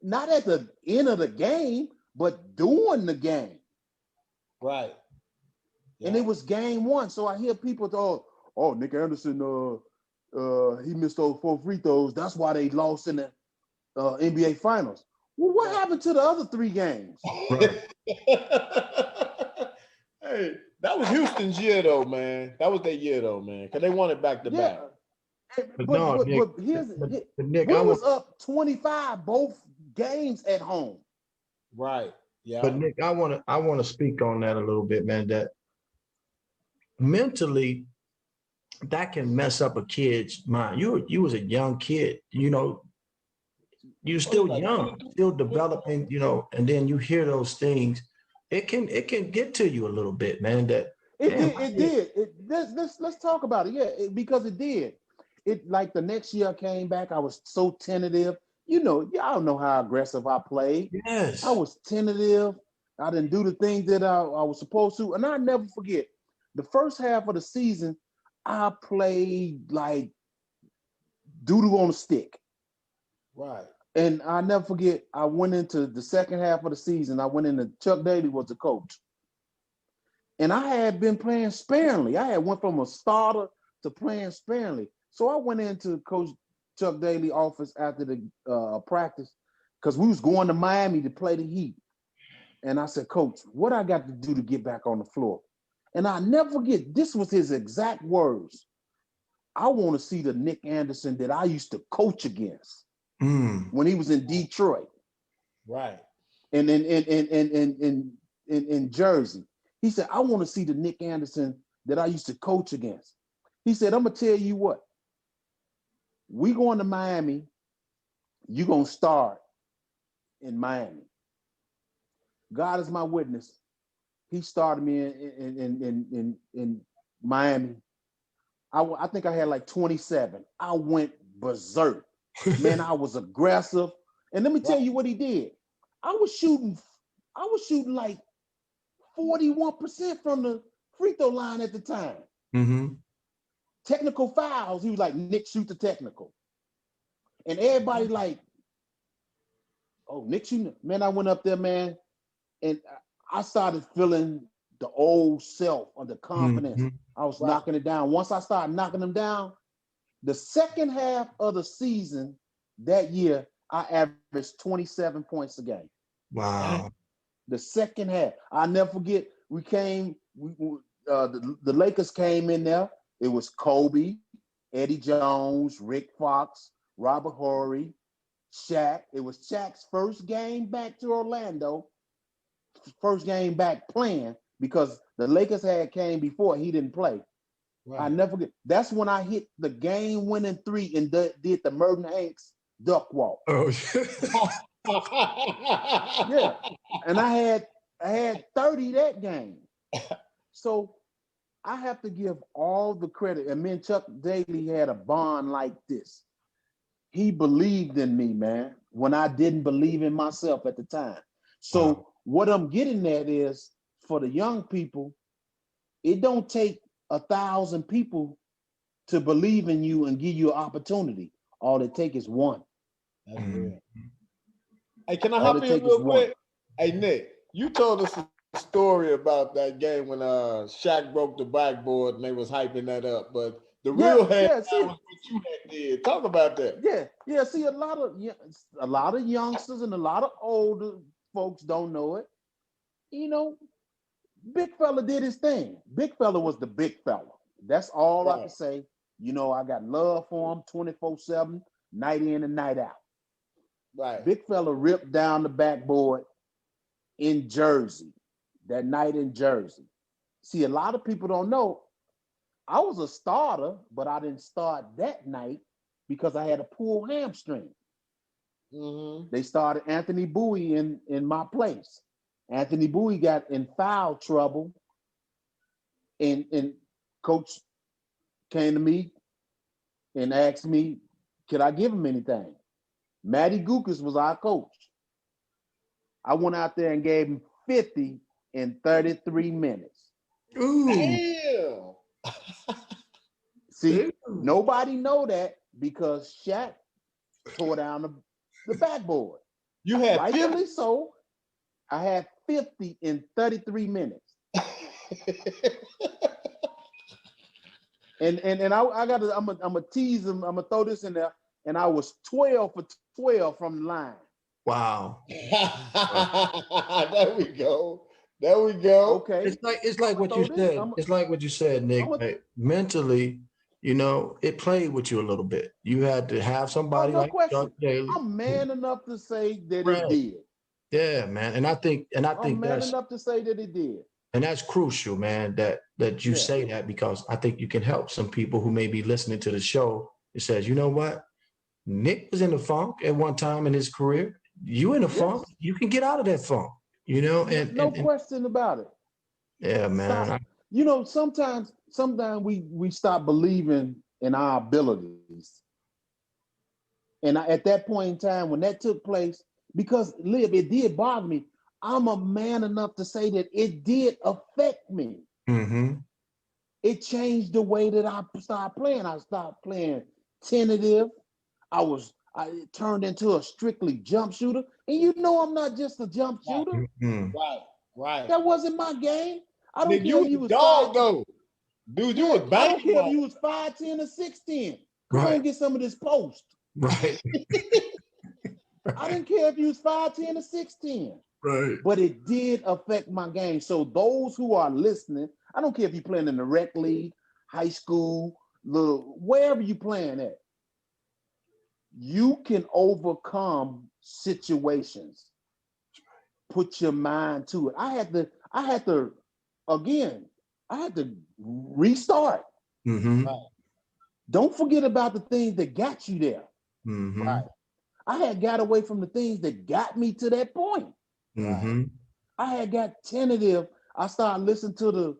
not at the end of the game, but during the game. Right. Yeah. And it was game 1. So I hear people Nick Anderson, he missed those 4 free throws. That's why they lost in the NBA Finals. Well, what happened to the other 3 games? Right. Hey, that was Houston's year, though, man. That was their year, though, man, because they won it back to back. But no, Nick, but Nick, we was up 25 both games at home. Right. Yeah. But Nick, I want to speak on that a little bit, man. That mentally, that can mess up a kid's mind. You was a young kid, you're still young, still developing, and then you hear those things. It can get to you a little bit, man. That it did. Let's talk about it. Yeah, because it did. It like the next year I came back, I was so tentative. Y'all know how aggressive I played. Yes. I was tentative. I didn't do the things that I was supposed to. And I never forget, the first half of the season, I played like doo-doo on a stick. Right. And I never forget, I went into the second half of the season. I went into Chuck Daly was the coach. And I had been playing sparingly. I had went from a starter to playing sparingly. So I went into Coach Chuck Daly office after the practice because we was going to Miami to play the Heat. And I said, Coach, what I got to do to get back on the floor? And I never forget, this was his exact words. I want to see the Nick Anderson that I used to coach against when he was in Detroit. Right. And in Jersey. He said, I want to see the Nick Anderson that I used to coach against. He said, I'm going to tell you what. We going to Miami. You're going to start in Miami. God is my witness. He started me in Miami. I think I had like 27. I went berserk. Man, I was aggressive. And let me tell you what he did. I was shooting like 41% from the free throw line at the time. Mm-hmm. Technical fouls. He was like, Nick, shoot the technical. And everybody like, oh, Nick, shoot. Man, I went up there, man, and I started feeling the old self of the confidence. Mm-hmm. I was knocking it down. Once I started knocking them down, the second half of the season that year, I averaged 27 points a game. Wow. The second half. I'll never forget, the Lakers came in there. It was Kobe, Eddie Jones, Rick Fox, Robert Horry, Shaq. It was Shaq's first game back to Orlando, first game back playing because the Lakers had came before. He didn't play. Right. I never forget. That's when I hit the game-winning three and did the Merton Hanks duck walk. Oh, yeah. And I had 30 that game. So I have to give all the credit. And me and Chuck Daly had a bond like this. He believed in me, man, when I didn't believe in myself at the time. So what I'm getting at is, for the young people, it don't take 1,000 people to believe in you and give you an opportunity. All it takes is one. That's real. Hey, can I hop in real quick? Hey, Nick, you told us a story about that game when Shaq broke the backboard and they was hyping that up, but the real headline was what you had did. Talk about that. Yeah. See, a lot of youngsters and a lot of older folks don't know it. Big fella did his thing. Big fella was the big fella. That's all I can say. I got love for him 24/7, night in and night out. Right. Big fella ripped down the backboard in Jersey, that night in Jersey. See, a lot of people don't know, I was a starter, but I didn't start that night because I had a pulled hamstring. Mm-hmm. They started Anthony Bowie in my place. Anthony Bowie got in foul trouble, and coach came to me and asked me, could I give him anything? Matty Gukas was our coach. I went out there and gave him 50 in 33 minutes. Ooh. Damn. See, nobody know that because Shaq tore down the backboard. You had rightfully 50? So. I had 50 in 33 minutes. and I'm gonna tease him. I'm gonna throw this in there. And I was 12 for 12 from the line. Wow. There we go. Okay. It's like what you said. It's like what you said, Nick. Mentally, it played with you a little bit. You had to have Oh, somebody no like question. Chuck Daly. I'm man enough to say that it Right. did. Yeah, man. And I think I'm man that's enough to say that it did. and that's crucial, man, that you Yeah. say that, because I think you can help some people who may be listening to the show. It says, you know what? Nick was in the funk at one time in his career. You in the Yes. funk, you can get out of that funk, No question about it. yeah, man. Stop. Sometimes we stop believing in our abilities. And at that point in time, when that took place, because it did bother me. I'm a man enough to say that it did affect me. Mm-hmm. It changed the way that I started playing. I stopped playing tentative. I turned into a strictly jump shooter. And I'm not just a jump Right, shooter. Mm-hmm. right. That wasn't my game. I don't Nigga, care you if was you a was dog 5. though. Dude, you Yeah, was I don't banging care if on. you was 5'10" or 6'10". Come Right. on, get some of this post. Right. I didn't care if you was 5'10" or 6'10". Right. But it did affect my game. So those who are listening, I don't care if you're playing in the rec league, high school, wherever you're playing at, you can overcome situations. Put your mind to it. I had to restart. Mm-hmm. Right, Don't forget about the things that got you there. Mm-hmm. right, I had got away from the things that got me to that point. Mm-hmm. I had got tentative. I started listening to the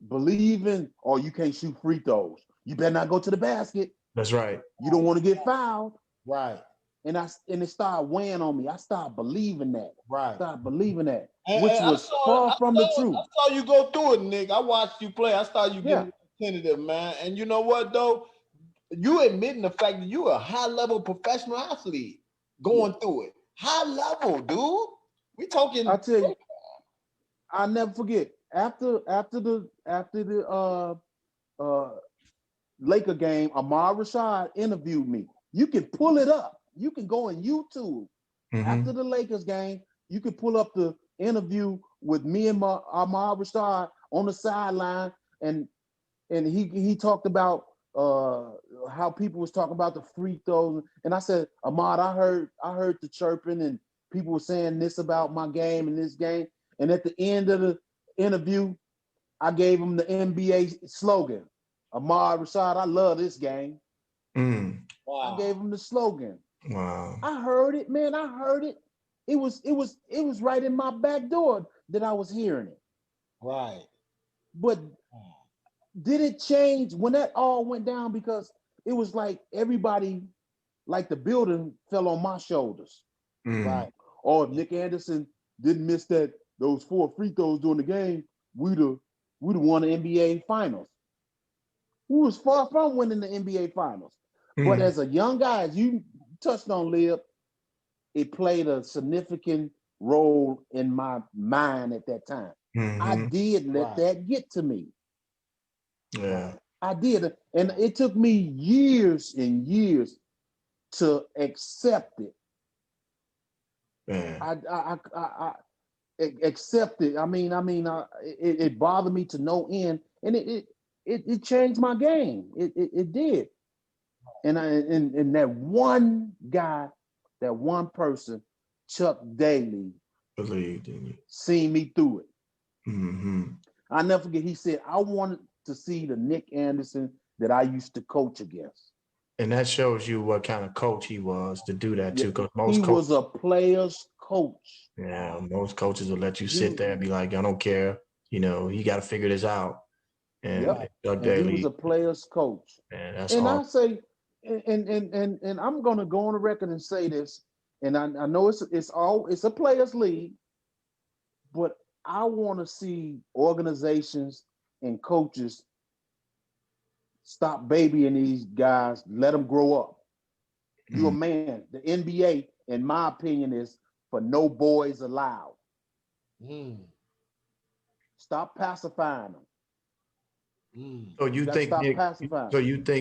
believing, oh, you can't shoot free throws. You better not go to the basket. That's right. You don't want to get fouled. right, And it started weighing on me. I started believing that. right. Which And was far from the truth. I saw you go through it, Nick. I watched you play. I saw you Yeah. getting tentative, man. And you know what, though? You admitting the fact that you a high-level professional athlete going through it. High level, dude. We talking. I tell you, I'll never forget. After the Laker game, Ahmad Rashad interviewed me. You can pull it up. You can go on YouTube. Mm-hmm. After the Lakers game, you can pull up the interview with me and Ahmad Rashad on the sideline, and he talked about how people was talking about the free throws, and I said, Ahmad, I heard the chirping, and people were saying this about my game and this game, and at the end of the interview, I gave him the NBA slogan, Ahmad Rashad, I love this game. Wow. I gave him the slogan. Wow. I heard it, man. I heard it. It was right in my back door that I was hearing it. Right. But did it change when that all went down? Because it was like everybody, like the building fell on my shoulders. Right. Oh, if Nick Anderson didn't miss those 4 free throws during the game, we'd have won the NBA Finals. We was far from winning the NBA Finals. But as a young guy, as you touched on, Lib, it played a significant role in my mind at that time. I did let that get to me. Yeah. I did. And it took me years and years to accept it. Man. I accept it. It bothered me to no end, and it changed my game. It did. And that one guy, that one person, Chuck Daly, Believed in you. seen me through it. Mm-hmm. I'll never forget. He said, I wanted to see the Nick Anderson that I used to coach against. And that shows you what kind of coach he was to do that too. Because he was a player's coach. Yeah, most coaches will let you sit there and be like, I don't care. You got to figure this out. And Doug Daly, he was a player's coach. Man, that's and awesome. I say, and I'm gonna go on the record and say this, and I know it's a players' league, but I want to see organizations and coaches stop babying these guys, let them grow up. You're a man. The NBA, in my opinion, is for no boys allowed. Stop pacifying them. So you think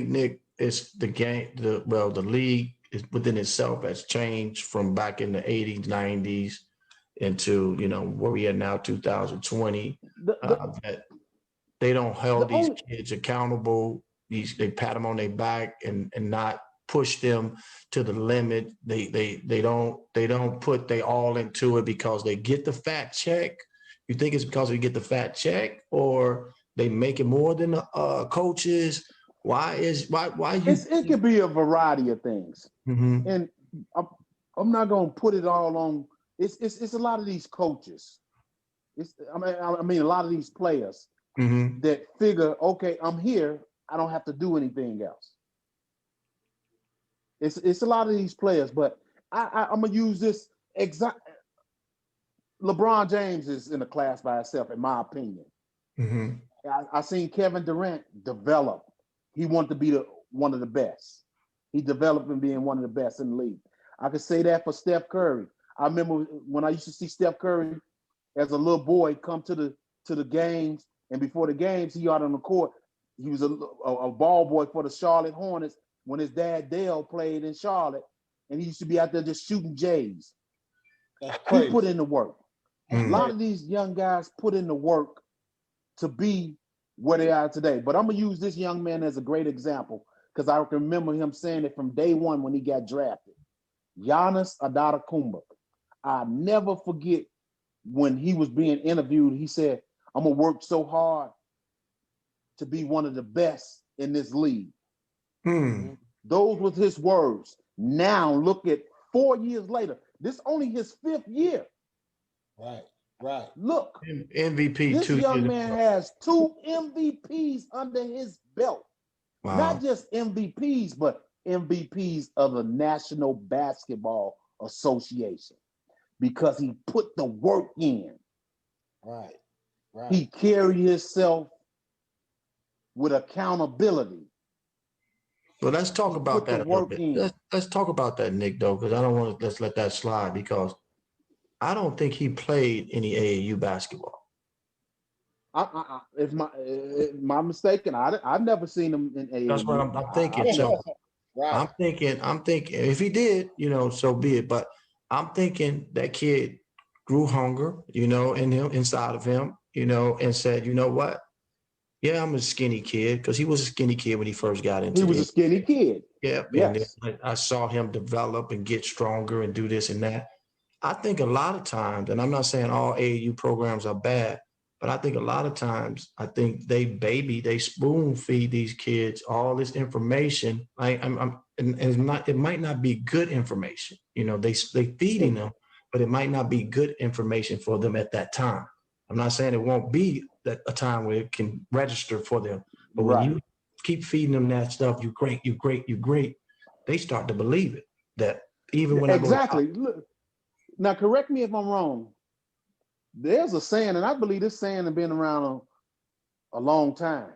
Nick is the game? The league is within itself has changed from back in the 80s, 90s into where we are now, 2020. That they don't hold these kids accountable. they pat them on their back and not push them to the limit. They don't put they all into it because they get the fat check. You think it's because they get the fat check, or they make it more than the coaches? Why you? It could be a variety of things, and I'm not gonna put it all on. It's a lot of these coaches. I mean, a lot of these players that figure, okay, I'm here. I don't have to do anything else. It's a lot of these players, but I'm gonna use this exact. LeBron James is in a class by itself, in my opinion. I seen Kevin Durant develop. He wanted to be one of the best. He developed in being one of the best in the league. I could say that for Steph Curry. I remember when I used to see Steph Curry as a little boy come to the games, and before the games, he out on the court. He was a ball boy for the Charlotte Hornets when his dad Dale played in Charlotte, and he used to be out there just shooting Jays. He put in the work. A lot of these young guys put in the work to be where they are today. But I'm going to use this young man as a great example because I can remember him saying it from day one when he got drafted. Giannis Antetokounmpo. I never forget when he was being interviewed, he said, I'm going to work so hard to be one of the best in this league. Those were his words. Now look at 4 years later. This only his 5th year. Right. Look, MVP. This young man has 2 MVPs under his belt. Wow. Not just MVPs, but MVPs of the National Basketball Association because he put the work in. Right. He carried himself with accountability. Well, let's talk about that a little bit. Let's talk about that, Nick, though, because I don't want to let's let that slide because I don't think he played any AAU basketball. If my mistaken, I've never seen him in AAU. That's what I'm thinking. I'm thinking if he did, so be it. But I'm thinking that kid grew hunger, inside of him, and said, you know what? Yeah, I'm a skinny kid because he was a skinny kid when he first got into it. He was a skinny kid. Yeah. Yes. And I saw him develop and get stronger and do this and that. I think a lot of times, and I'm not saying all AAU programs are bad, but I think a lot of times, I think they spoon feed these kids all this information. It might not be good information. They feeding them, but it might not be good information for them at that time. I'm not saying it won't be a time where it can register for them, but when you keep feeding them that stuff, you're great, they start to believe it. That even when Look, now correct me if I'm wrong. There's a saying, and I believe this saying has been around a long time.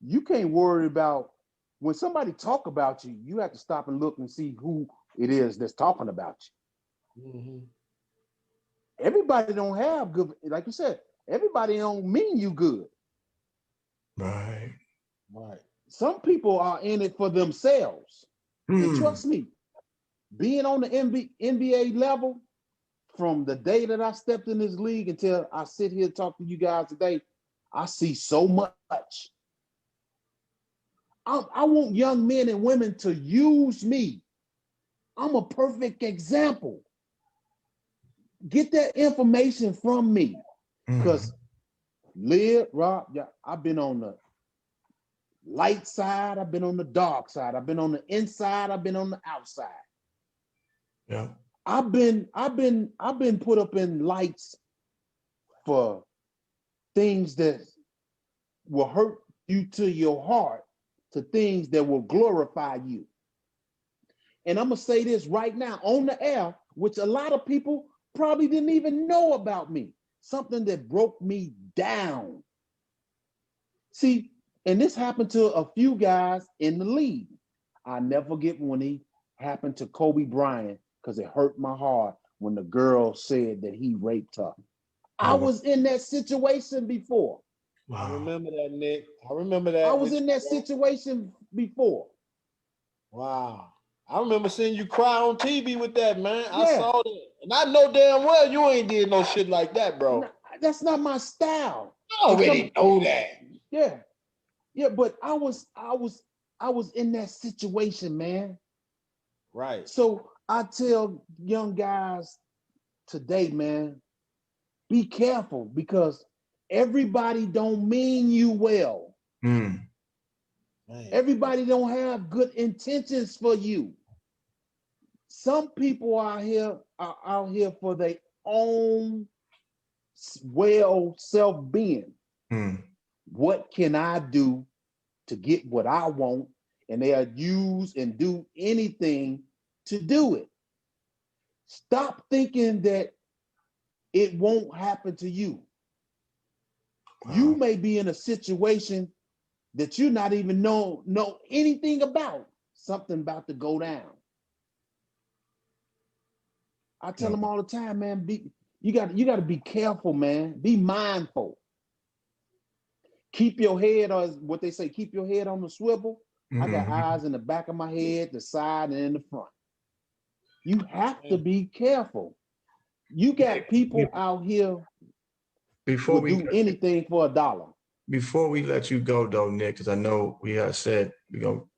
You can't worry about when somebody talk about you. You have to stop and look and see who it is that's talking about you. Everybody don't have good, like you said, everybody don't mean you good. Right. Some people are in it for themselves. And trust me, being on the NBA level, from the day that I stepped in this league until I sit here and talk to you guys today, I see so much. I want young men and women to use me. I'm a perfect example. Get that information from me. Because I've been on the light side, I've been on the dark side, I've been on the inside, I've been on the outside. Yeah. I've been put up in lights for things that will hurt you to your heart, to things that will glorify you. And I'm gonna say this right now on the air, which a lot of people probably didn't even know about me. Something that broke me down. See, and this happened to a few guys in the league. I never forget when it happened to Kobe Bryant, because it hurt my heart when the girl said that he raped her. I was in that situation before. Wow. I remember that, Nick. I remember that. I was in that situation before. Wow. I remember seeing you cry on TV with that, man. Yeah. I saw that. And I know damn well you ain't did no shit like that, bro. No, that's not my style. I already know that. Yeah. Yeah, but I was in that situation, man. Right. So I tell young guys today, man, be careful because everybody don't mean you well. Mm. Everybody don't have good intentions for you. Some people are out here for their own well self-being. Mm. What can I do to get what I want? And they'll use and do anything to do it. Stop thinking that it won't happen to you. Wow. You may be in a situation that you not even know anything about. Something about to go down. I tell them all the time, man, you got to be careful, man. Be mindful. Keep your head, or what they say, keep your head on the swivel. I got eyes in the back of my head, the side, and in the front. You have to be careful. You got people out here Before will we do anything for $1. Before we let you go, though, Nick, because I know we have said we go.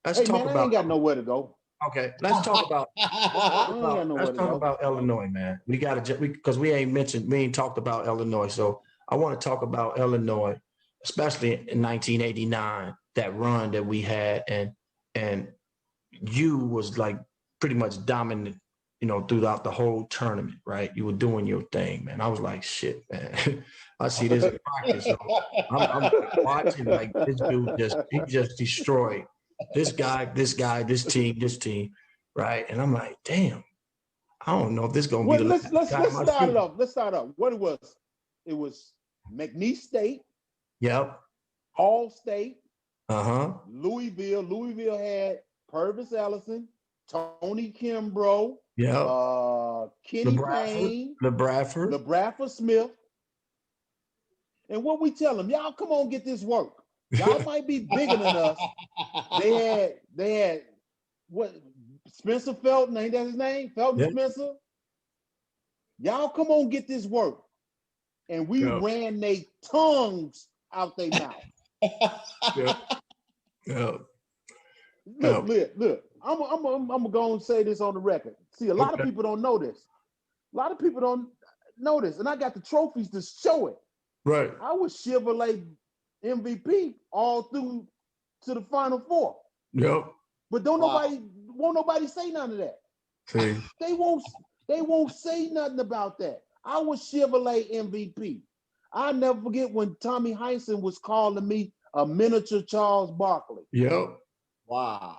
Let's Hey, talk man, I about. ain't got nowhere to go. Okay, let's talk about. Let's talk about Illinois, man. We got to because we ain't talked about Illinois, so I want to talk about Illinois, especially in 1989, that run that we had, and you was like pretty much dominant, throughout the whole tournament, right? You were doing your thing, man. I was like, shit, man. I see this in practice. So I'm like watching, like this dude he just destroyed this guy, this team, right? And I'm like, damn, I don't know if this is gonna be the last Let's time I start see it off. Let's start off. What it was McNeese State, Yep. Hall State, Louisville. Louisville had Purvis Ellison, Tony Kimbrough, Yep. Kenny Payne, LeBradford. LeBradford Smith. And what we tell them, y'all come on, get this work. Y'all might be bigger than us. They had what, Spencer Felton, ain't that his name? Felton Yep. Spencer. Y'all come on, get this work. And we ran their tongues out their mouth. Yep. Look. I'm gonna go and say this on the record. See, a lot of people don't know this. A lot of people don't know this, and I got the trophies to show it. Right. I was Chevrolet MVP all through to the Final Four. Yep. But won't nobody say none of that. See. They won't say nothing about that. I was Chevrolet MVP. I'll never forget when Tommy Heinsohn was calling me a miniature Charles Barkley. Yep. Wow.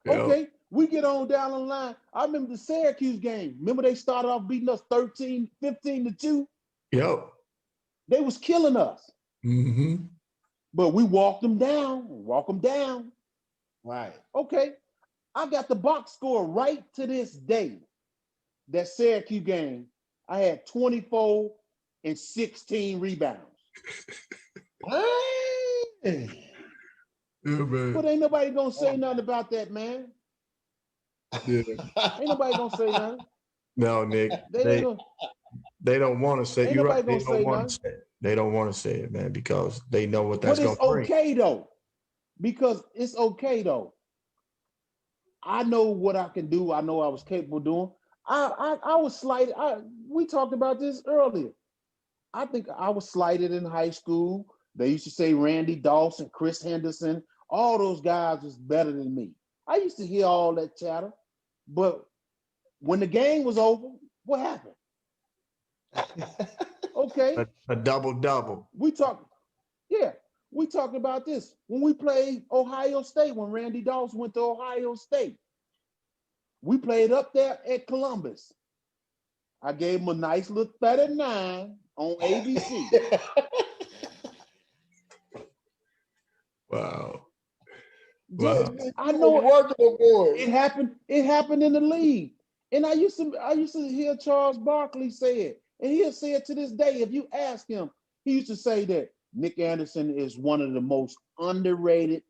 Okay, we get on down the line. I remember the Syracuse game. Remember they started off beating us 15-2? Yep. They was killing us. Mm-hmm. But we walked them down. Right. Okay, I got the box score right to this day. That Syracuse game, I had 24 and 16 rebounds. Yeah, man. But ain't nobody gonna say nothing about that, man. Yeah. Ain't nobody gonna say nothing. No, Nick. They don't want to say. Ain't You're nobody right. gonna say nothing. Say it. They don't want to say it, man, because they know what that's going to bring. But it's okay though, because it's okay though. I know what I can do. I know I was capable of doing. I was slighted. We talked about this earlier. I think I was slighted in high school. They used to say Randy Dawson, Chris Henderson, all those guys was better than me. I used to hear all that chatter. But when the game was over, what happened? Okay. A double-double. We talked about this. When we played Ohio State, when Randy Dawson went to Ohio State, we played up there at Columbus. I gave him a nice little 39 on ABC. Wow. I know it happened. It happened in the league. And I used to hear Charles Barkley say it. And he'll say it to this day. If you ask him, he used to say that Nick Anderson is one of the most underrated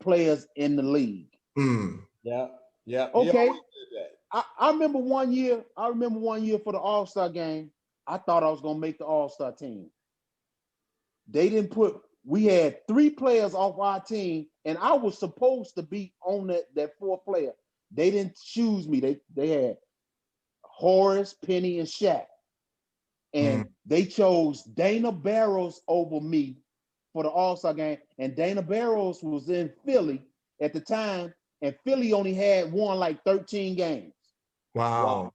players in the league. Yeah. Okay. I remember one year for the All-Star game, I thought I was gonna make the All-Star team. They didn't put we had 3 players off our team, and I was supposed to be on that 4th player. They didn't choose me. They had Horace, Penny, and Shaq. And they chose Dana Barros over me for the All-Star game. And Dana Barros was in Philly at the time, and Philly only had won like 13 games. Wow.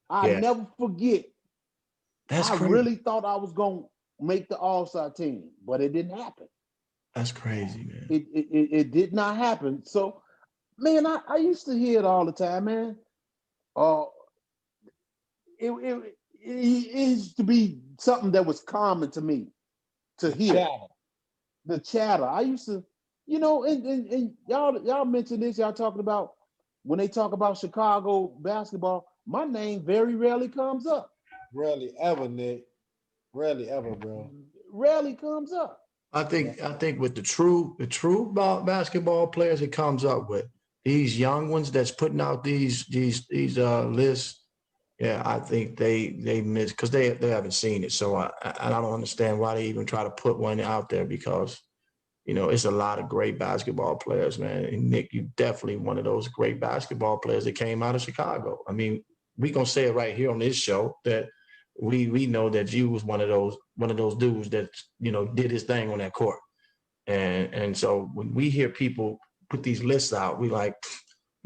I never forget. That's crazy. I really thought I was going to make the All-Star team, but it didn't happen. That's crazy, man. It did not happen. So, man, I used to hear it all the time, man. It used to be something that was common to me to hear. The chatter. I used to, and y'all mentioned this. Y'all talking about when they talk about Chicago basketball, my name very rarely comes up. Rarely ever, Nick. Rarely ever, bro. Rarely comes up. I think with the true basketball players, it comes up with these young ones that's putting out these lists. Yeah, I think they miss because they haven't seen it. So I don't understand why they even try to put one out there because, it's a lot of great basketball players, man. And Nick, you definitely one of those great basketball players that came out of Chicago. I mean, we gonna say it right here on this show that we know that you was one of those dudes that did his thing on that court. And so when we hear people put these lists out, we like,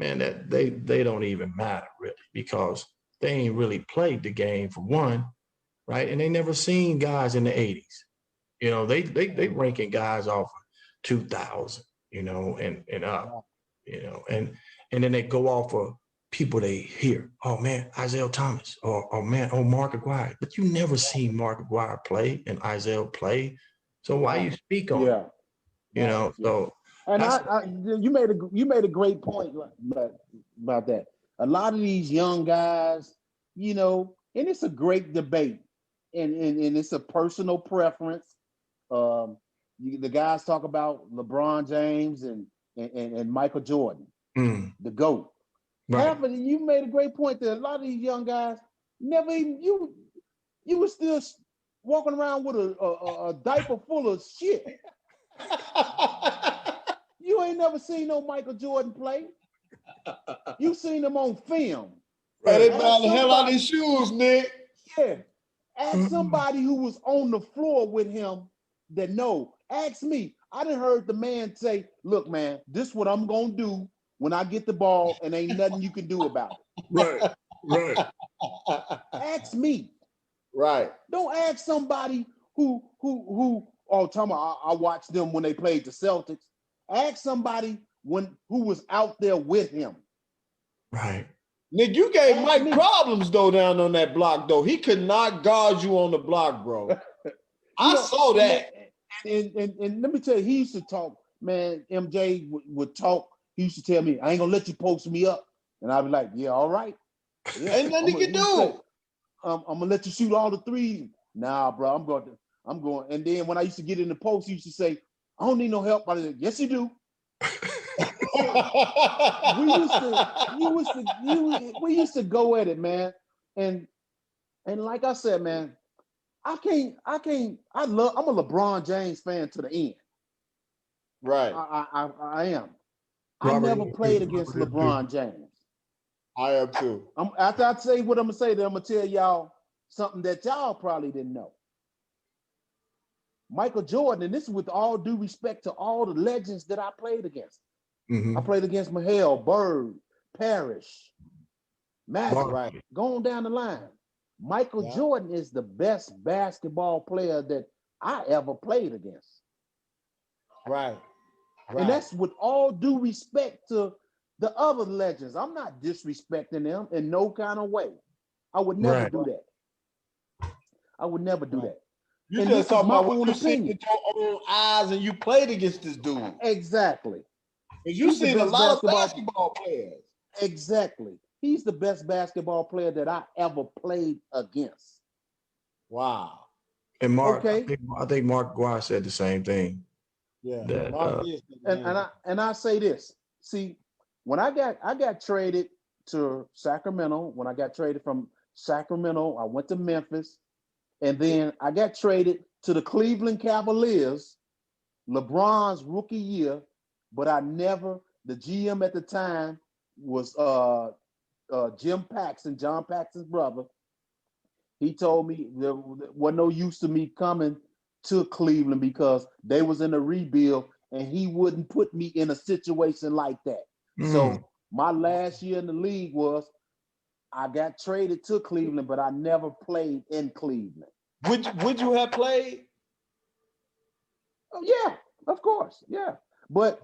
man, that they don't even matter really because they ain't really played the game for one, right? And they never seen guys in the 80s. They ranking guys off of 2000, and up, and then they go off of people they hear. Oh man, Isaiah Thomas, or man, Mark Aguirre. But you never seen Mark Aguirre play and Isaiah play. So why you speak on it? So and you made a great point about that. A lot of these young guys, and it's a great debate, and it's a personal preference. The guys talk about LeBron James and Michael Jordan, the GOAT. Right. You made a great point that a lot of these young guys never even you were still walking around with a diaper full of shit. You ain't never seen no Michael Jordan play. You seen him on film. Right, they buy the hell out of his shoes, Nick. Yeah. Ask somebody who was on the floor with him that know. Ask me. I done heard the man say, look, man, this is what I'm gonna do when I get the ball and ain't nothing you can do about it. Right. Ask me. Right. Don't ask somebody who tell me I watched them when they played the Celtics. Ask somebody who was out there with him. Right. Nick, you gave Mike problems though down on that block though. He could not guard you on the block, bro. I saw that. And let me tell you, he used to talk, man. MJ would talk. He used to tell me, I ain't gonna let you post me up. And I'd be like, yeah, all right. Yeah, ain't nothing you can do. I'm gonna let you shoot all the threes. Nah, bro, I'm going. And then when I used to get in the post, he used to say, I don't need no help. I said, yes, you do. we used to go at it, man. And like I said, man, I'm a LeBron James fan to the end. Right. I am. I never played against LeBron James. I am too. After I say what I'm gonna say, then I'm gonna tell y'all something that y'all probably didn't know. Michael Jordan, and this is with all due respect to all the legends that I played against. I played against Mahale, Bird, Parrish, Magic, right? Going down the line. Michael Jordan is the best basketball player that I ever played against. Right. And that's with all due respect to the other legends. I'm not disrespecting them in no kind of way. I would never do that. I would never do that. You just talking about what you seen with your own eyes and you played against this dude. Exactly. Because you seen a lot of basketball players. Exactly. He's the best basketball player that I ever played against. Wow. And Mark, I think Mark Aguirre said the same thing. Yeah. And I say this. See, when I got traded to Sacramento, when I got traded from Sacramento, I went to Memphis. And then I got traded to the Cleveland Cavaliers, LeBron's rookie year, but the GM at the time was Jim Paxson, John Paxson's brother. He told me there wasn't no use to me coming to Cleveland because they was in a rebuild and he wouldn't put me in a situation like that. So my last year in the league was I got traded to Cleveland, but I never played in Cleveland. Would you have played? Oh, yeah, of course. Yeah. But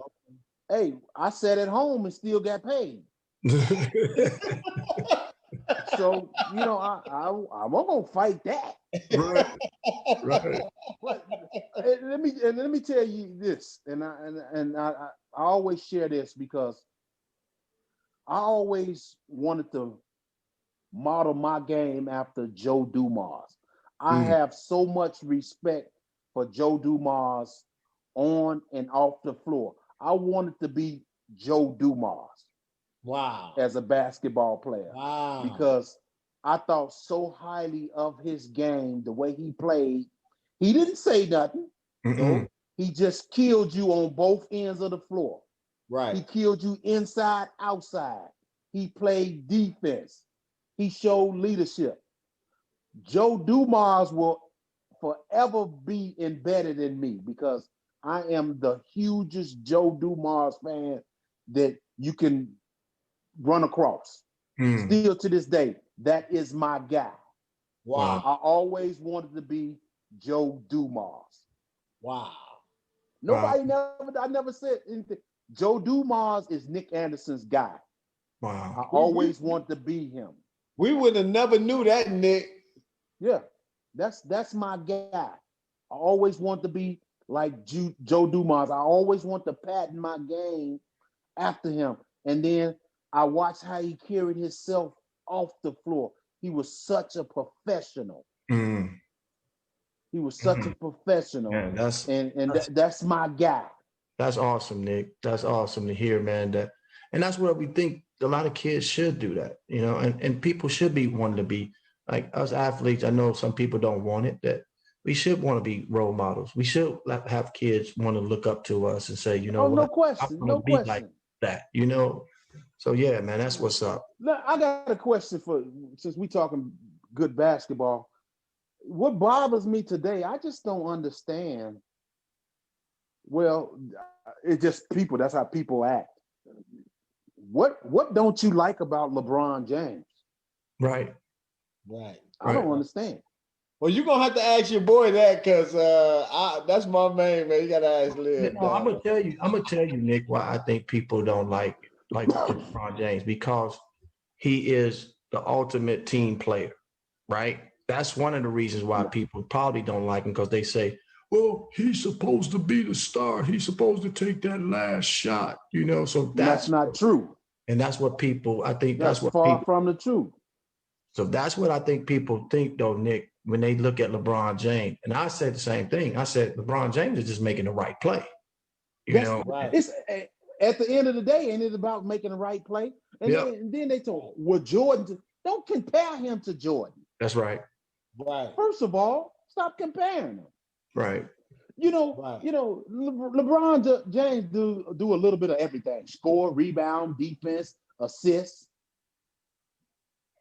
hey, I sat at home and still got paid. So, I wasn't gonna fight that. Right. But let me tell you this, and I always share this because I always wanted to model my game after Joe Dumars. I have so much respect for Joe Dumars on and off the floor. I wanted to be Joe Dumars. Wow. As a basketball player. Wow. Because I thought so highly of his game, the way he played. He didn't say nothing. No, he just killed you on both ends of the floor. Right. He killed you inside, outside. He played defense. He showed leadership. Joe Dumars will forever be embedded in me because I am the hugest Joe Dumars fan that you can run across. Still to this day, that is my guy. Wow. I always wanted to be Joe Dumars. Wow. I never said anything. Joe Dumars is Nick Anderson's guy. Wow. I always wanted to be him. We would have never knew that, Nick. Yeah, that's my guy. I always want to be like Joe Dumars. I always want to patent my game after him. And then I watched how he carried himself off the floor. He was such a professional. He was such a professional. Yeah, that's my guy. That's awesome, Nick. That's awesome to hear, man. And that's what we think a lot of kids should do that, and people should be wanting to be like us athletes. I know some people don't want it, that we should want to be role models. We should have kids want to look up to us and say, no question, I want to be like that, So yeah, man, that's what's up. Look, I got a question since we talking good basketball. What bothers me today, I just don't understand. Well, it's just people. That's how people act. What don't you like about LeBron James? Right. I don't understand. Well, you're gonna have to ask your boy that because that's my man, man. You gotta ask Liv. No, I'm gonna tell you, Nick, why I think people don't like LeBron James, because he is the ultimate team player, right? That's one of the reasons why people probably don't like him, because they say, well, he's supposed to be the star. He's supposed to take that last shot, So that's not true. And that's what people, I think that's what far from the truth. So that's what I think people think, though, Nick, when they look at LeBron James. And I said the same thing. I said LeBron James is just making the right play. Right. It's at the end of the day, ain't it about making the right play? And then they told, well, Jordan, don't compare him to Jordan. That's right. Right. First of all, stop comparing them. Right. LeBron James do a little bit of everything: score, rebound, defense, assist.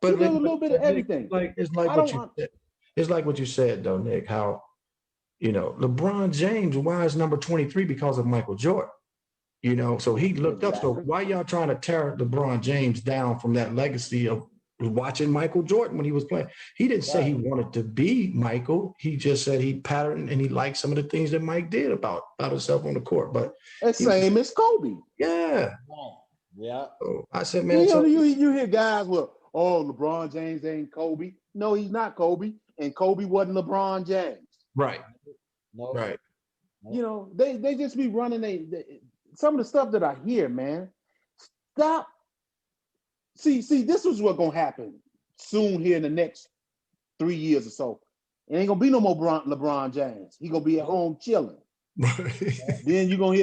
But a little bit of everything. It's like what you said, though, Nick. How LeBron James, why is number 23? Because of Michael Jordan. So he looked up. So why y'all trying to tear LeBron James down from that legacy of watching Michael Jordan when he was playing? He didn't say he wanted to be Michael. He just said he patterned and he liked some of the things that Mike did about himself on the court. But same as Kobe. Yeah. Yeah. So I said, man, you hear guys, well, LeBron James ain't Kobe. No, he's not Kobe, and Kobe wasn't LeBron James. Right. No. Right. They just be running some of the stuff that I hear, man. Stop. See, this is what's gonna happen soon here in the next 3 years or so. It ain't gonna be no more LeBron James. He gonna be at home chilling. Then you're gonna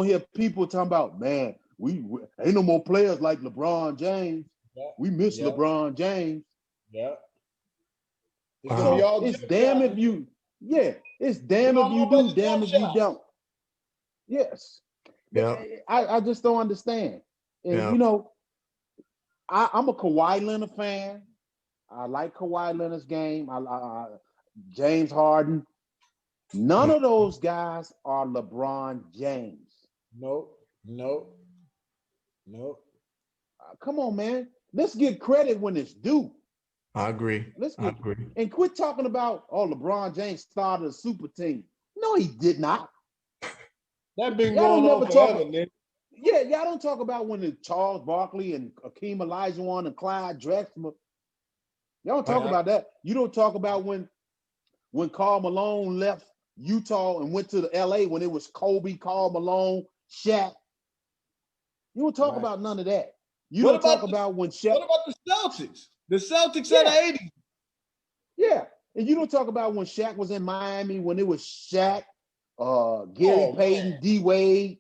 hear people talking about, man, we ain't no more players like LeBron James. We miss LeBron James. Yeah. It's gonna be So all it's jump damn shots. if you, yeah, it's damn It's if you all do, about the damn jump if you shot. don't. Yes. Yeah. I just don't understand. And Yeah. you know, I'm a Kawhi Leonard fan. I like Kawhi Leonard's game. James Harden. None of those guys are LeBron James. Nope. Nope. Nope. Come on, man. Let's get credit when it's due. I agree. Let's I get agree. and quit talking about LeBron James started a super team. No, he did not. That been Y'all going don't on never talk. forever, nigga. Yeah, y'all don't talk about when the Charles Barkley and Akeem Olajuwon and Clyde Drexler. Y'all don't talk Yeah. about that. You don't talk about when Karl Malone left Utah and went to the LA when it was Kobe, Karl Malone, Shaq. You don't talk Right. about none of that. You What don't about talk about when Shaq. What about the Celtics? The Celtics Yeah. of the 80s. Yeah. And you don't talk about when Shaq was in Miami, when it was Shaq, Gary Oh, Payton, man. D Wade.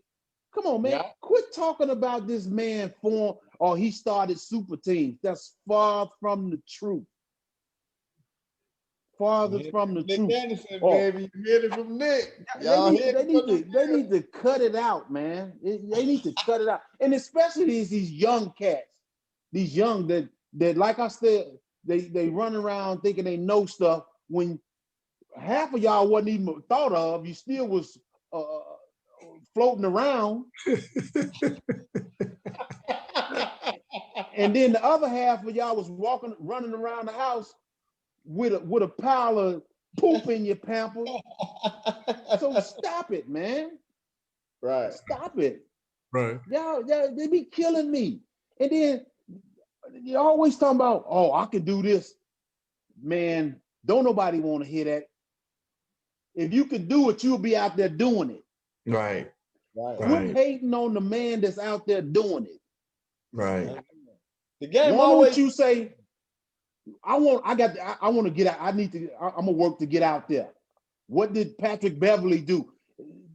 Come on, man. Yeah. Quit talking about this man form or he started super teams. That's far from the truth. Farther from the Nick truth. Anderson, Oh, baby. You heard it from Nick. they Y'all need, heard they it need from to they need to cut it out, man. They need to cut it out. And especially these young cats, these young that like I said, they run around thinking they know stuff when half of y'all wasn't even thought of. You still was floating around, and then the other half of y'all was running around the house with a pile of poop in your pamper. So stop it, man. Right. Stop it. Right. Y'all, they be killing me. And then you always talking about, oh, I can do this. Man, don't nobody want to hear that. If you could do it, you'll be out there doing it. Right. Right. Quit hating on the man that's out there doing it. Right. The game Why always. don't you say, I want to get out. I'm gonna work to get out there. What did Patrick Beverly do?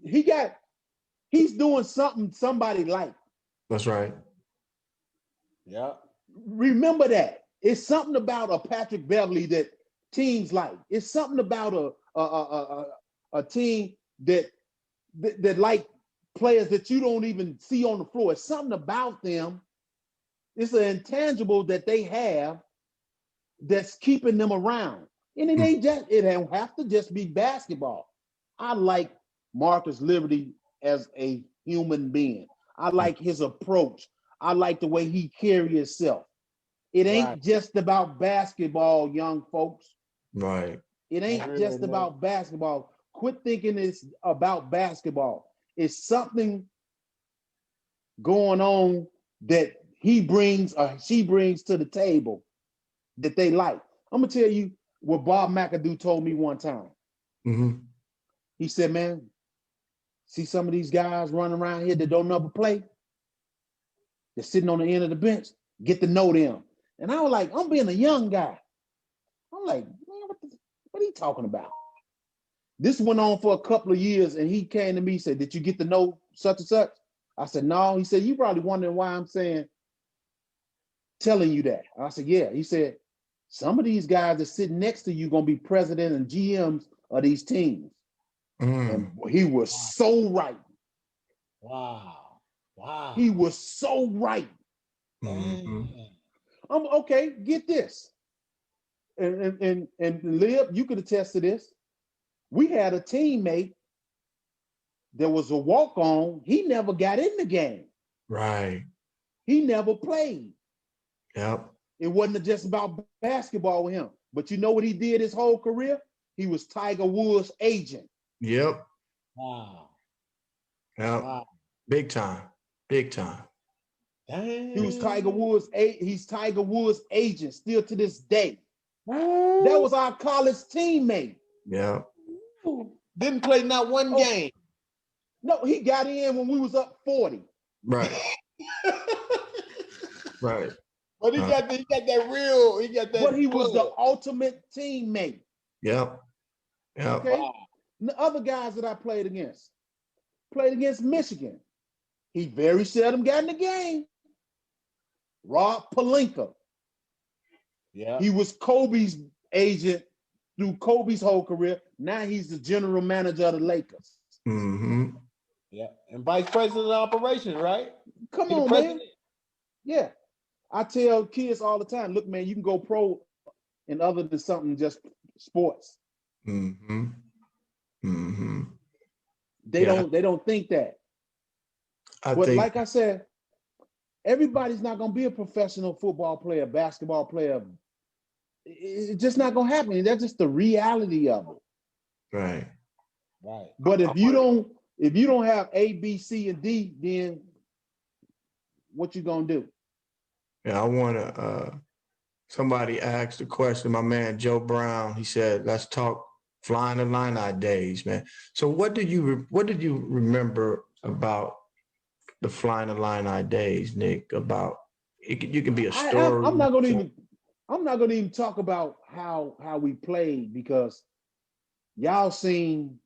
He's doing something somebody liked. That's right. Yeah. Remember that. It's something about a Patrick Beverly that teams like. It's something about a team that like players that you don't even see on the floor. It's something about them. It's an intangible that they have that's keeping them around. And it don't have to just be basketball. I like Marcus Liberty as a human being. I like his approach. I like the way he carries himself. It ain't just about basketball, young folks. Right. It ain't just about basketball. Quit thinking it's about basketball. It's something going on that he brings or she brings to the table that they like. I'm gonna tell you what Bob McAdoo told me one time. Mm-hmm. He said, man, see some of these guys running around here that don't never play? They're sitting on the end of the bench. Get to know them. And I was like, I'm being a young guy. I'm like, man, what are you talking about? This went on for a couple of years, and he came to me and said, did you get to know such and such? I said, no. He said, you probably wondering why I'm telling you that. I said, yeah. He said, some of these guys that sitting next to you going to be president and GMs of these teams. And he was so right. Wow. He was so right. Mm-hmm. I'm okay, get this. And Lib, you could attest to this. We had a teammate that was a walk-on. He never got in the game. Right. He never played. Yep. It wasn't just about basketball with him. But you know what he did his whole career? He was Tiger Woods' agent. Yep. Wow. Yep. Wow. Big time. Big time. Dang. He was he's Tiger Woods' agent still to this day. That was our college teammate. Yeah. Didn't play not one game. No, he got in when we was up 40. Right. Right. But he got that real, But he was the ultimate teammate. Yep. Yep. Okay. Wow. The other guys that I played against Michigan. He very seldom got in the game. Rob Pelinka. Yeah. He was Kobe's agent through Kobe's whole career. Now he's the general manager of the Lakers. Mm-hmm. Yeah, and vice president of operations, right? Come He the on, president. man. Yeah. I tell kids all the time, look, man, you can go pro in other than something just sports. Mm-hmm. Mm-hmm. They don't think that. But like I said, everybody's not gonna be a professional football player, basketball player. It's just not gonna happen. That's just the reality of it. Right. Right. But if you don't have A, B, C, and D, then what you gonna do? Yeah, I wanna somebody asked the question, my man Joe Brown, he said, let's talk flying Illini days, man. So what did you remember about the flying Illini days, Nick? About you can be a story. I'm not gonna even talk about how we played because y'all seen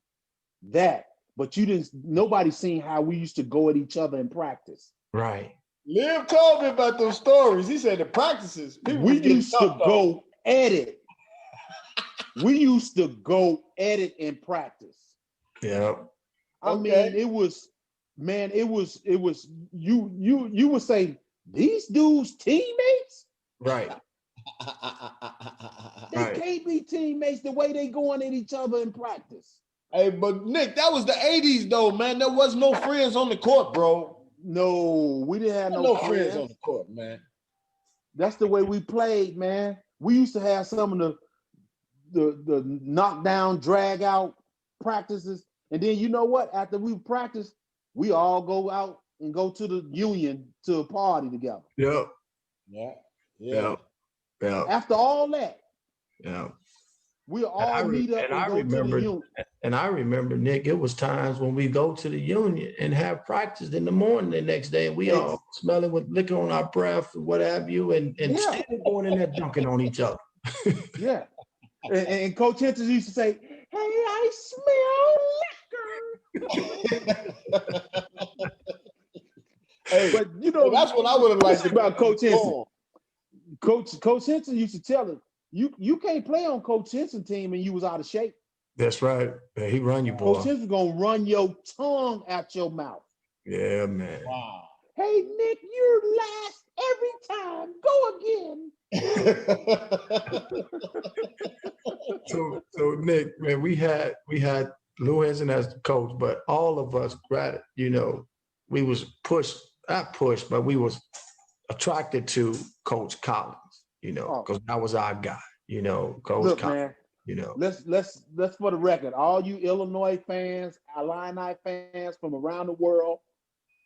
that, but nobody seen how we used to go at each other in practice. Right. Liv told me about those stories. He said the practices, people We used to go at it. We used to go at it in practice. Yeah. I mean, it was you would say these dudes teammates? Right. They can't be teammates the way they going at each other in practice. Hey, but Nick, that was the 80s though, man. There was no friends on the court, bro. No, we didn't have no friends on the court, man. That's the way we played, man. We used to have some of the knockdown, drag out practices. And then you know what? After we practice, we all go out and go to the union to a party together. Yep. Yeah. Yeah. Yeah. After all that, yeah, we all meet up and go to the union. And I remember, Nick, it was times when we go to the union and have practice in the morning the next day, and we all smelling with liquor on our breath and what have you, and still going in there dunking on each other. Yeah. And Coach Hinton used to say, "Hey, I smell liquor." Hey, but you know, that's what I would have liked about Coach Hinton. Coach Hinton used to tell us, you can't play on Coach Hinton's team and you was out of shape. That's right. Man, he run you, boy. Coach Hinton's gonna run your tongue out your mouth. Yeah, man. Wow. Hey, Nick, you're last every time. Go again. So Nick, man, we had Lou Henson as the coach, but all of us, we was not pushed, but we was attracted to Coach Collins, because that was our guy, Coach Collins. Man, let's for the record, all you Illinois fans, Illini fans from around the world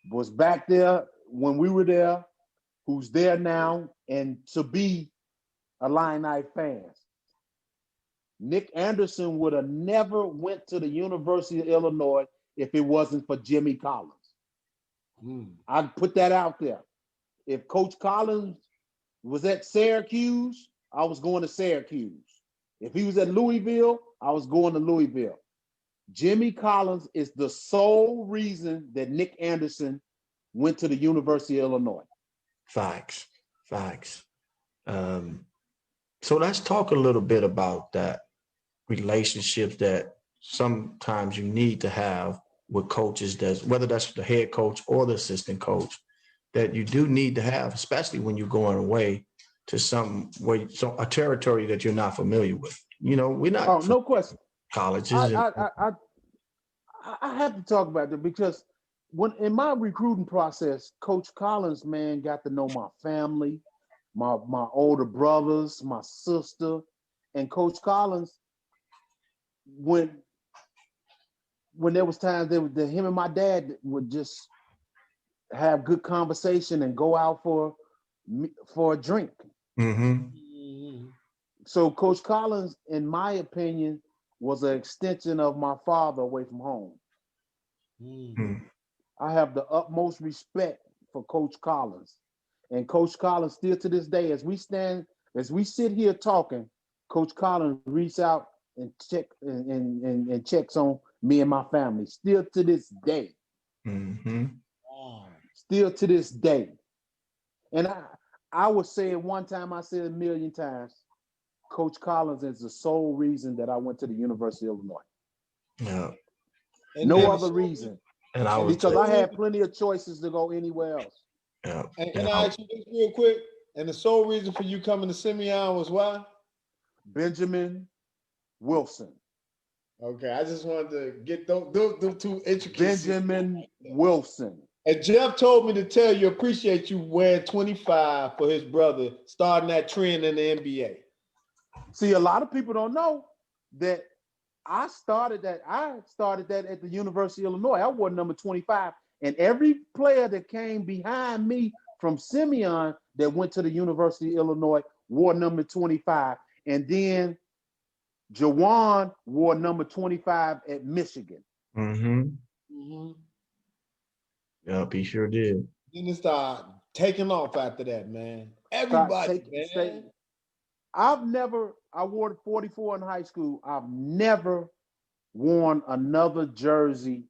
was back there when we were there, who's there now, and to be Illini fans. Nick Anderson would have never went to the University of Illinois if it wasn't for Jimmy Collins. I'd put that out there. If Coach Collins was at Syracuse, I was going to Syracuse. If he was at Louisville, I was going to Louisville. Jimmy Collins is the sole reason that Nick Anderson went to the University of Illinois. Facts. So let's talk a little bit about that relationships that sometimes you need to have with coaches, whether that's the head coach or the assistant coach, that you do need to have, especially when you're going away to a territory that you're not familiar with. We're not. Oh, no question. Colleges. I have to talk about that because when in my recruiting process, Coach Collins, man, got to know my family, my older brothers, my sister, and Coach Collins, when there was times that him and my dad would just have good conversation and go out for a drink. Mm-hmm. So Coach Collins, in my opinion, was an extension of my father away from home. Mm-hmm. I have the utmost respect for Coach Collins. And Coach Collins, still to this day, as we sit here talking, Coach Collins reaches out and checks on me and my family. Still to this day. Mm-hmm. Still to this day. And I would say it one time, I said a million times, Coach Collins is the sole reason that I went to the University of Illinois. Yeah. No other reason. And I was because I had plenty of choices to go anywhere else. Yeah. And I ask you this real quick. And the sole reason for you coming to Simeon was why? Benjamin Wilson. Okay, I just wanted to get those two intricacies. Benjamin Wilson. And Jeff told me to tell you, appreciate you wearing 25 for his brother, starting that trend in the NBA. See, a lot of people don't know that I started that at the University of Illinois. I wore number 25. And every player that came behind me from Simeon that went to the University of Illinois wore number 25. And then Jawan wore number 25 at Michigan. Yep, he sure did. Then it started taking off after that, man. Everybody, man. I wore 44 in high school. I've never worn another jersey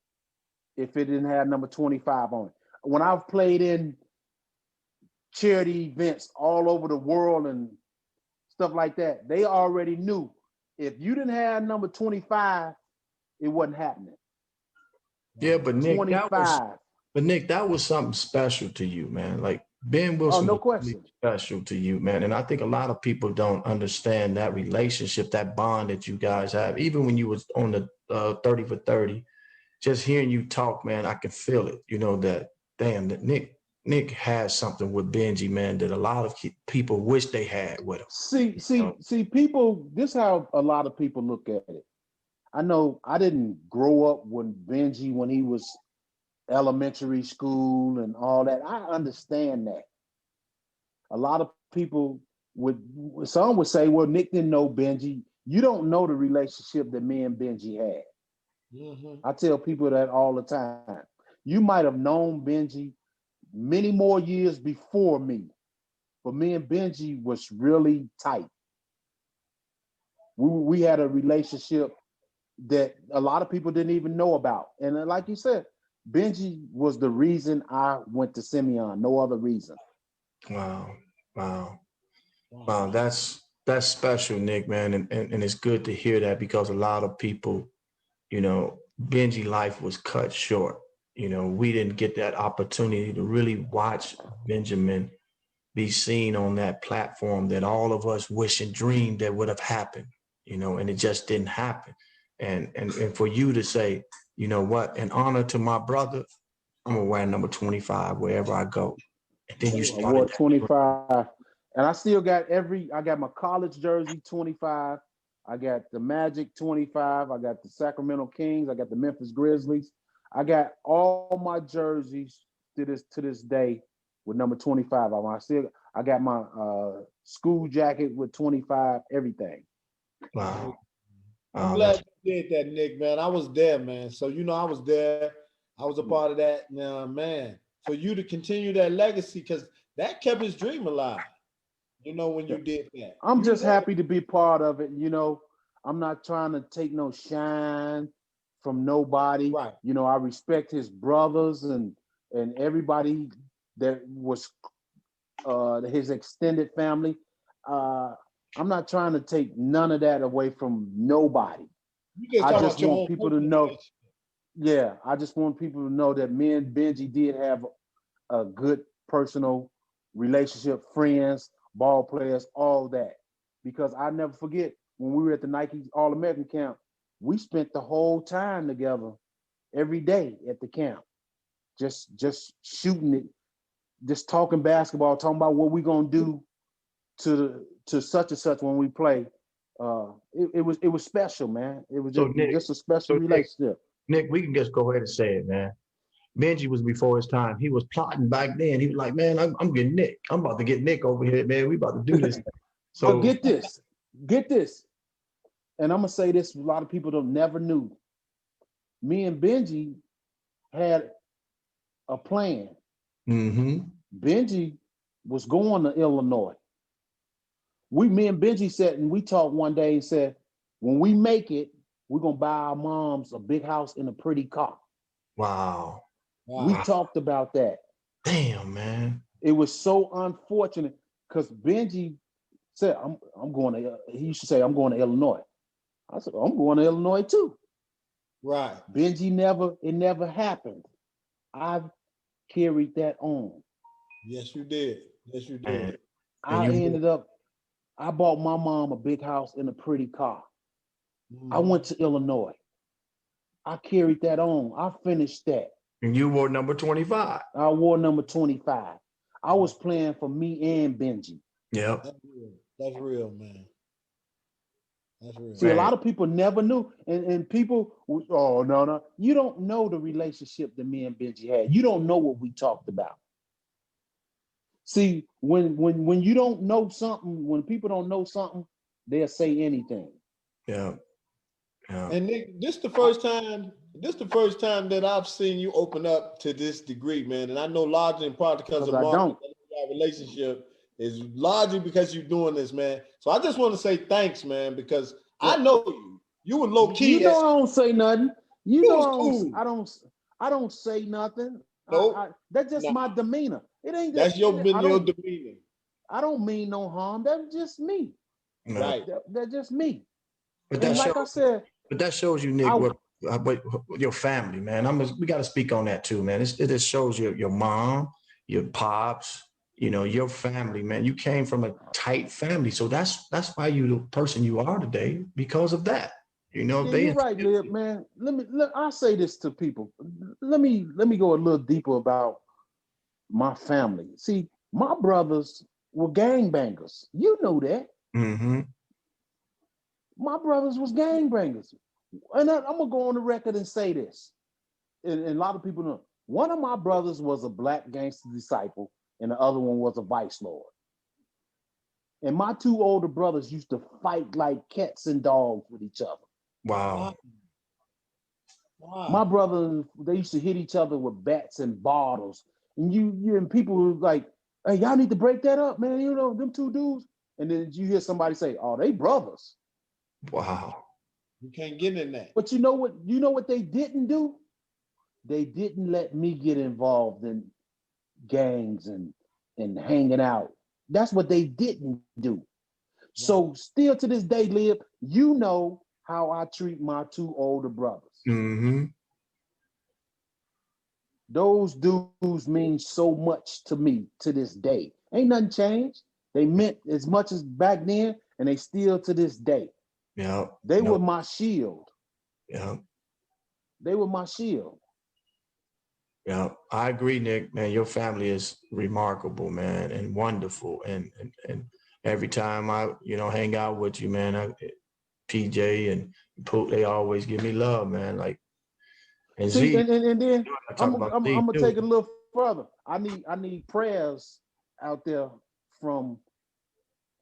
if it didn't have number 25 on it. When I've played in charity events all over the world and stuff like that, they already knew if you didn't have number 25, it wasn't happening. Yeah, but Nick, 25. That was something special to you, man. Like Ben Wilson, no question, was really special to you, man. And I think a lot of people don't understand that relationship, that bond that you guys have. Even when you was on the 30 for 30, just hearing you talk, man, I can feel it. You know that, damn, that Nick has something with Benji, man, that a lot of people wish they had with him. See, people. This is how a lot of people look at it. I know I didn't grow up when Benji when he was elementary school and all that. I understand that. A lot of people some would say, well, Nick didn't know Benji. You don't know the relationship that me and Benji had. I tell people that all the time. You might have known Benji many more years before me, but me and Benji was really tight. We had a relationship that a lot of people didn't even know about. And like you said, Benji was the reason I went to Simeon, no other reason. Wow. That's special, Nick, man. And it's good to hear that because a lot of people, you know, Benji life was cut short. You know, we didn't get that opportunity to really watch Benjamin be seen on that platform that all of us wish and dreamed that would have happened, you know, and it just didn't happen. And for you to say, you know what, in honor to my brother, I'm gonna wear number 25 wherever I go. And then you started. I wore 25. And I still got I got my college jersey 25. I got the Magic 25. I got the Sacramento Kings. I got the Memphis Grizzlies. I got all my jerseys to this day with number 25 on. I got my school jacket with 25, everything. Wow. I'm glad you did that, Nick, man. I was there, man. So, you know, I was there. I was a part of that, man. For you to continue that legacy, because that kept his dream alive, you know, when you did that. I'm just happy to be part of it. You know, I'm not trying to take no shine from nobody. Right. You know, I respect his brothers and everybody that was his extended family. I'm not trying to take none of that away from nobody. I just want people to know. Yeah, I just want people to know that me and Benji did have a good personal relationship, friends, ball players, all that. Because I never forget when we were at the Nike All-American camp, we spent the whole time together every day at the camp, just shooting it, just talking basketball, talking about what we're gonna do to such and such when we play. It was special, man. It was just a special relationship. Nick, we can just go ahead and say it, man. Benji was before his time. He was plotting back then. He was like, man, I'm getting Nick. I'm about to get Nick over here, man. We about to do this. So get this. And I'm gonna say this: a lot of people never knew. Me and Benji had a plan. Benji was going to Illinois. Me and Benji sat and we talked one day and said, when we make it, we're gonna buy our moms a big house and a pretty car. Wow. We talked about that. Damn, man. It was so unfortunate because Benji said, I'm going to, he used to say, I'm going to Illinois. I said, I'm going to Illinois too. Right. Benji it never happened. I've carried that on. Yes, you did. Yes, you did. I bought my mom a big house and a pretty car. I went to Illinois. I carried that on. I finished that. And you wore number 25. I wore number 25. I was playing for me and Benji. Yep. That's real, man. That's real. See, a lot of people never knew. And people, oh, no. You don't know the relationship that me and Benji had. You don't know what we talked about. See, when you don't know something, when people don't know something, they'll say anything. Yeah. And Nick, this the first time that I've seen you open up to this degree, man. And I know largely in part because of our relationship is largely because you're doing this, man. So I just want to say thanks, man, because I know you. You were low key. You know I don't say nothing. You know cool. I don't say nothing. Nope. That's just my demeanor. It ain't that's your demeanor. I don't mean no harm. That's just me. No. Right. That's just me. But that like I said, but that shows you, Nick, what your family, man. We got to speak on that too, man. It just shows your mom, your pops, you know, your family, man. You came from a tight family, so that's why you the person you are today because of that. You know, you're right, Lib, man. I'll say this to people. Let me go a little deeper about my family. See, my brothers were gangbangers. You know that. Mm-hmm. My brothers was gangbangers. And I'm going to go on the record and say this. And a lot of people know. One of my brothers was a black gangster disciple, and the other one was a vice lord. And my two older brothers used to fight like cats and dogs with each other. Wow. My brothers, they used to hit each other with bats and bottles. And you and people were like, hey, y'all need to break that up, man. You know, them two dudes. And then you hear somebody say, oh, they brothers. Wow. You can't get in that. But you know what they didn't do? They didn't let me get involved in gangs and hanging out. That's what they didn't do. Right. So still to this day, Lib, you know how I treat my two older brothers. Mm-hmm. Those dudes mean so much to me to this day. Ain't nothing changed. They meant as much as back then, and they still to this day. Yeah. They were my shield. Yeah. They were my shield. Yeah, I agree, Nick. Man, your family is remarkable, man, and wonderful. And every time I, hang out with you, man, PJ and Poop, they always give me love, man. Like, and see, Z, and then I'm gonna take it a little further. I need prayers out there from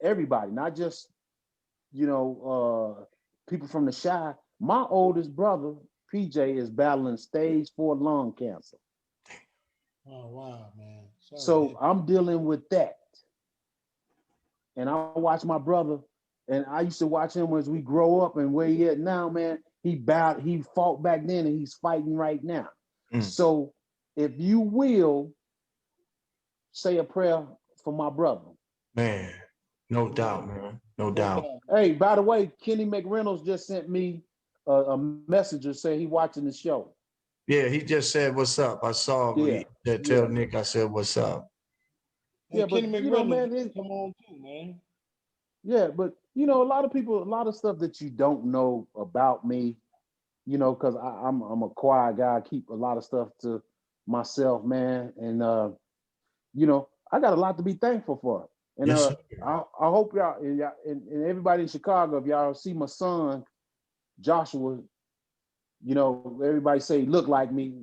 everybody, not just people from the Chi. My oldest brother, PJ, is battling stage 4 lung cancer. Oh, wow, man. Sorry, man. I'm dealing with that. And I watch my brother, and I used to watch him as we grow up and where he at now, man. He fought back then and he's fighting right now. So if you will say a prayer for my brother. Man, no doubt, man. No doubt. Hey, by the way, Kenny McReynolds just sent me a messenger saying he watching the show. Yeah, he just said, what's up? I saw he said, tell Nick, I said, what's up? Yeah, but Kenny McReynolds, come on too, man. Yeah, but a lot of people, a lot of stuff that you don't know about me, because I'm a quiet guy. I keep a lot of stuff to myself, man. And I got a lot to be thankful for. And yes, I hope y'all and everybody in Chicago, if y'all see my son, Joshua, everybody say he look like me.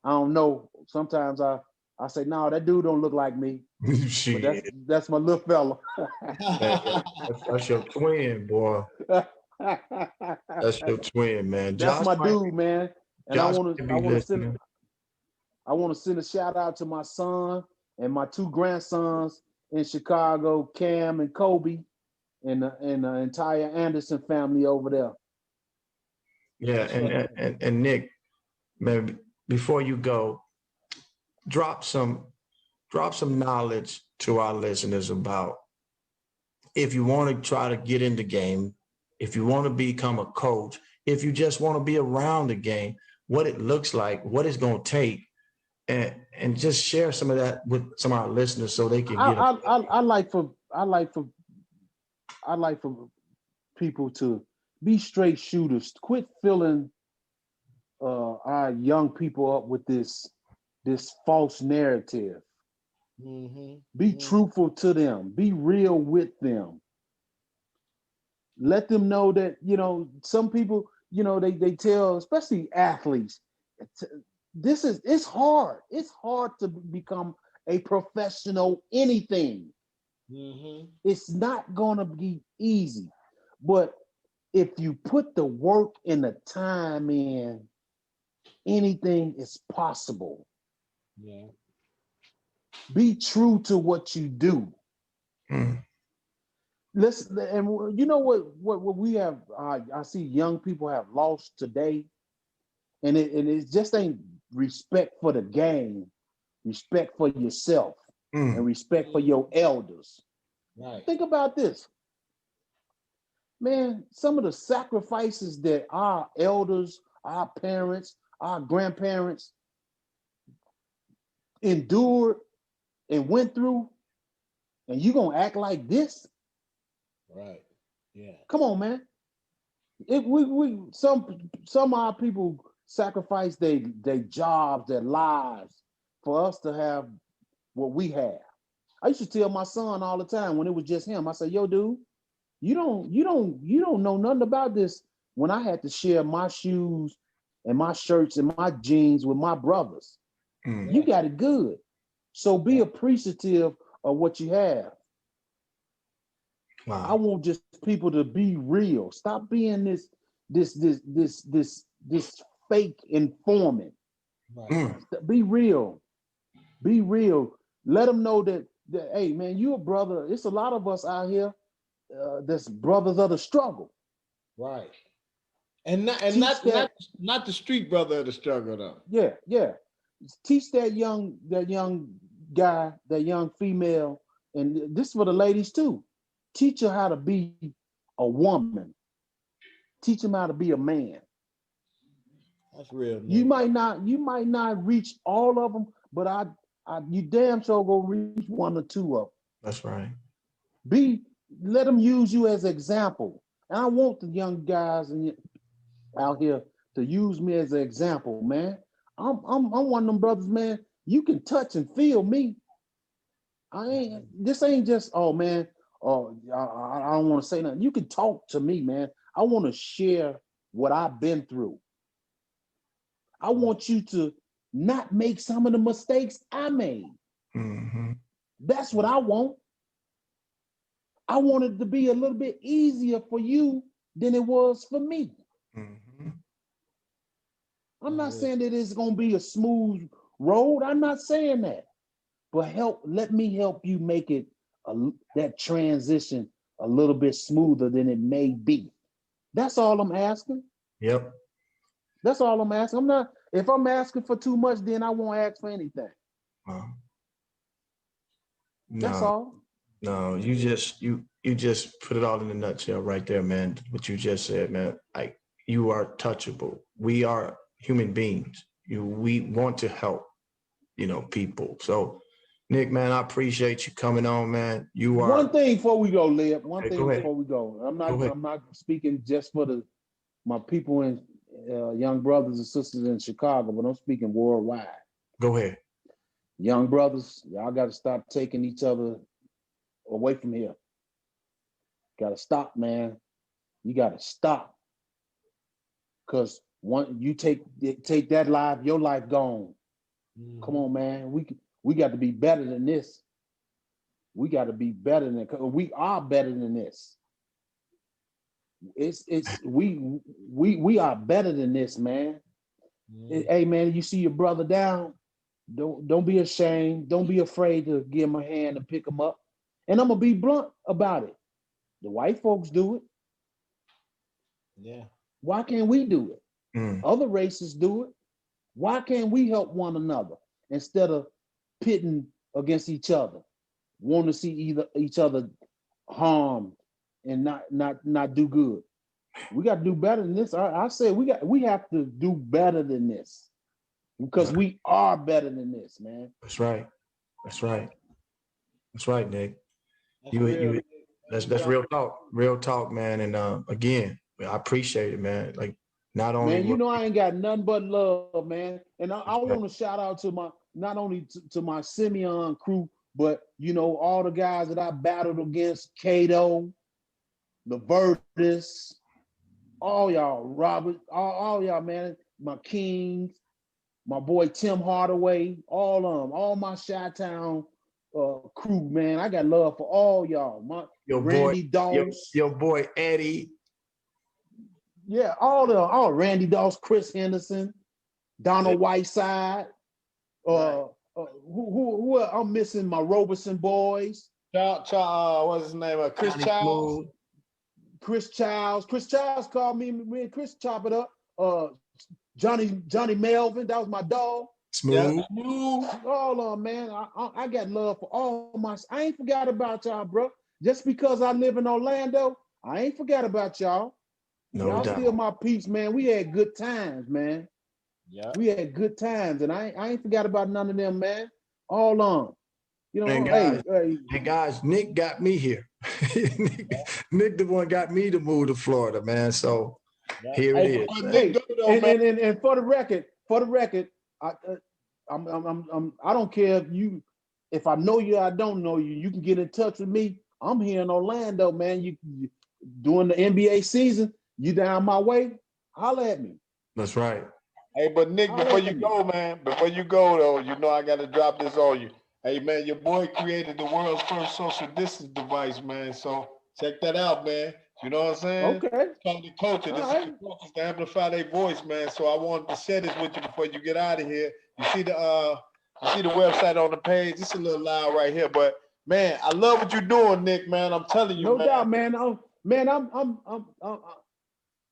I don't know. Sometimes I say, no, that dude don't look like me. But that's my little fella. That's your twin, boy. That's your twin, man. That's Josh my dude, man. And I want to send a shout out to my son and my two grandsons in Chicago, Cam and Kobe, and the entire Anderson family over there. Yeah, and Nick, man, before you go, drop some knowledge to our listeners about if you want to try to get in the game, if you want to become a coach, if you just want to be around the game, what it looks like, what it's going to take, and just share some of that with some of our listeners so they can get it. I like for people to be straight shooters. Quit filling our young people up with this false narrative. Be truthful to them. Be real with them. Let them know that, some people, they tell, especially athletes, it's hard. It's hard to become a professional anything. It's not gonna be easy. But if you put the work and the time in, anything is possible. Yeah. Be true to what you do. Listen, and you know what we have. I see young people have lost today, and it just ain't respect for the game, respect for yourself, and respect for your elders. Right. Think about this, man. Some of the sacrifices that our elders, our parents, our grandparents endured and went through, and you gonna act like this? Right. Yeah. Come on, man. Some of our people sacrifice their jobs, their lives for us to have what we have. I used to tell my son all the time when it was just him. I said, "Yo, dude, you don't know nothing about this." When I had to share my shoes and my shirts and my jeans with my brothers, you got it good. So be appreciative of what you have. Wow. I want just people to be real. Stop being this fake informant. Right. Be real. Be real. Let them know that hey, man, you a brother. It's a lot of us out here that's brothers of the struggle. Right. And not the street brother of the struggle though. Yeah. Teach that young guy, that young female, and this is for the ladies too. Teach her how to be a woman. Teach them how to be a man. That's real. Nick. You might not reach all of them, but you damn sure go reach one or two of them. That's right. Let them use you as an example. And I want the young guys out here to use me as an example, man. I'm one of them brothers, man. You can touch and feel me. This ain't just, oh man, I don't want to say nothing. You can talk to me, man. I want to share what I've been through. I want you to not make some of the mistakes I made. That's what I want. I want it to be a little bit easier for you than it was for me. I'm not saying that it's going to be a smooth road. I'm not saying that. But let me help you make it that transition a little bit smoother than it may be. That's all I'm asking. Yep. That's all I'm asking. If I'm asking for too much, then I won't ask for anything. No, that's all. No, you just put it all in a nutshell right there, man. What you just said, man. Like, you are touchable. We are human beings. We want to help, people. So, Nick, man, I appreciate you coming on, man. You are one thing before we go, Lib. Before we go. I'm not speaking just for my people and young brothers and sisters in Chicago, but I'm speaking worldwide. Go ahead. Young brothers, y'all got to stop taking each other away from here. Got to stop, man. You got to stop. Because once you take that life, your life gone. Come on, man. We got to be better than this. We got to be better than. We are better than this. We are better than this, man. Hey, man, you see your brother down, don't be ashamed. Don't be afraid to give him a hand and pick him up. And I'm gonna be blunt about it. The white folks do it. Yeah. Why can't we do it? Other races do it. Why can't we help one another instead of pitting against each other? Want to see each other harmed and not do good. We got to do better than this. I said we have to do better than this because we are better than this, man. That's right. That's right. That's right, Nick. That's real talk. Real talk, man. And again, I appreciate it, man. Like not only man, you know I ain't got nothing but love, man. And I want to shout out to my not only to my Simeon crew, but you know all the guys that I battled against, Cato, the Virtus, all y'all, Robert, all y'all, man, my Kings, my boy Tim Hardaway, all of them, all my Chi-Town crew, man. I got love for all y'all. My Randy Doss, your boy Eddie. Yeah, all Randy Doss, Chris Henderson, Donald Whiteside. Who I'm missing my Roberson boys. What's his name? Chris Childs. Chris Childs. Chris Childs called me and Chris chop it up. Johnny Melvin, that was my dog. Smooth. All of them, man. I got love for all my. I ain't forgot about y'all, bro. Just because I live in Orlando, I ain't forgot about y'all. No y'all doubt. Still my peeps, man. We had good times, man. Yeah, we had good times, and I ain't forgot about none of them, man. All on, you know. And guys, Nick got me here. Nick the one got me to move to Florida, man. So here it is. And for the record, I don't care if I know you, I don't know you. You can get in touch with me. I'm here in Orlando, man. You during the NBA season, you down my way, holler at me. That's right. Hey, but Nick, before you go, though, you know I got to drop this on you. Hey, man, your boy created the world's first social distance device, man. So check that out, man. You know what I'm saying? Okay. It's called the culture. This is the culture to amplify their voice, man. So I wanted to share this with you before you get out of here. You see the website on the page. It's a little loud right here, but man, I love what you're doing, Nick, man. I'm telling you, no doubt, man.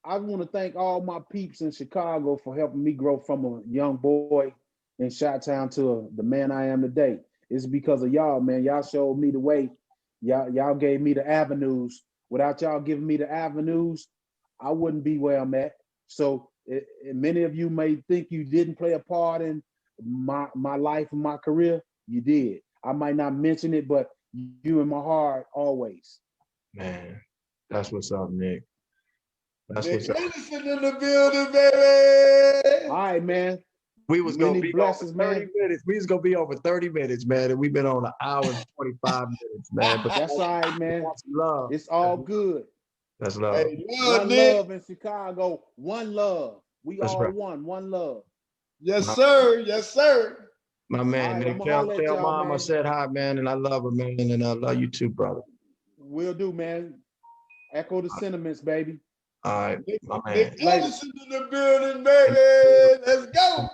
I want to thank all my peeps in Chicago for helping me grow from a young boy in Chi-Town to the man I am today. It's because of y'all, man. Y'all showed me the way. Y'all gave me the avenues. Without y'all giving me the avenues, I wouldn't be where I'm at. So many of you may think you didn't play a part in my life and my career. You did. I might not mention it, but you in my heart always. Man, that's what's up, Nick. That's Nick what's up. Henderson in the building, baby. All right, man. We was gonna be over 30 man. minutes. We was gonna be over 30 minutes, man, and we've been on an hour and 25 minutes, man. But that's all right, man. That's love. It's all good. That's love. Hey, love in Chicago. One love. We that's all right. one love. Yes, sir. Yes, sir. My man, right, Nick, tell mom man. I said hi, man, and I love her, man, and I love you too, brother. Will do, man. Echo the sentiments, baby. All right, my man. Nick Henderson in the building, baby. Let's go.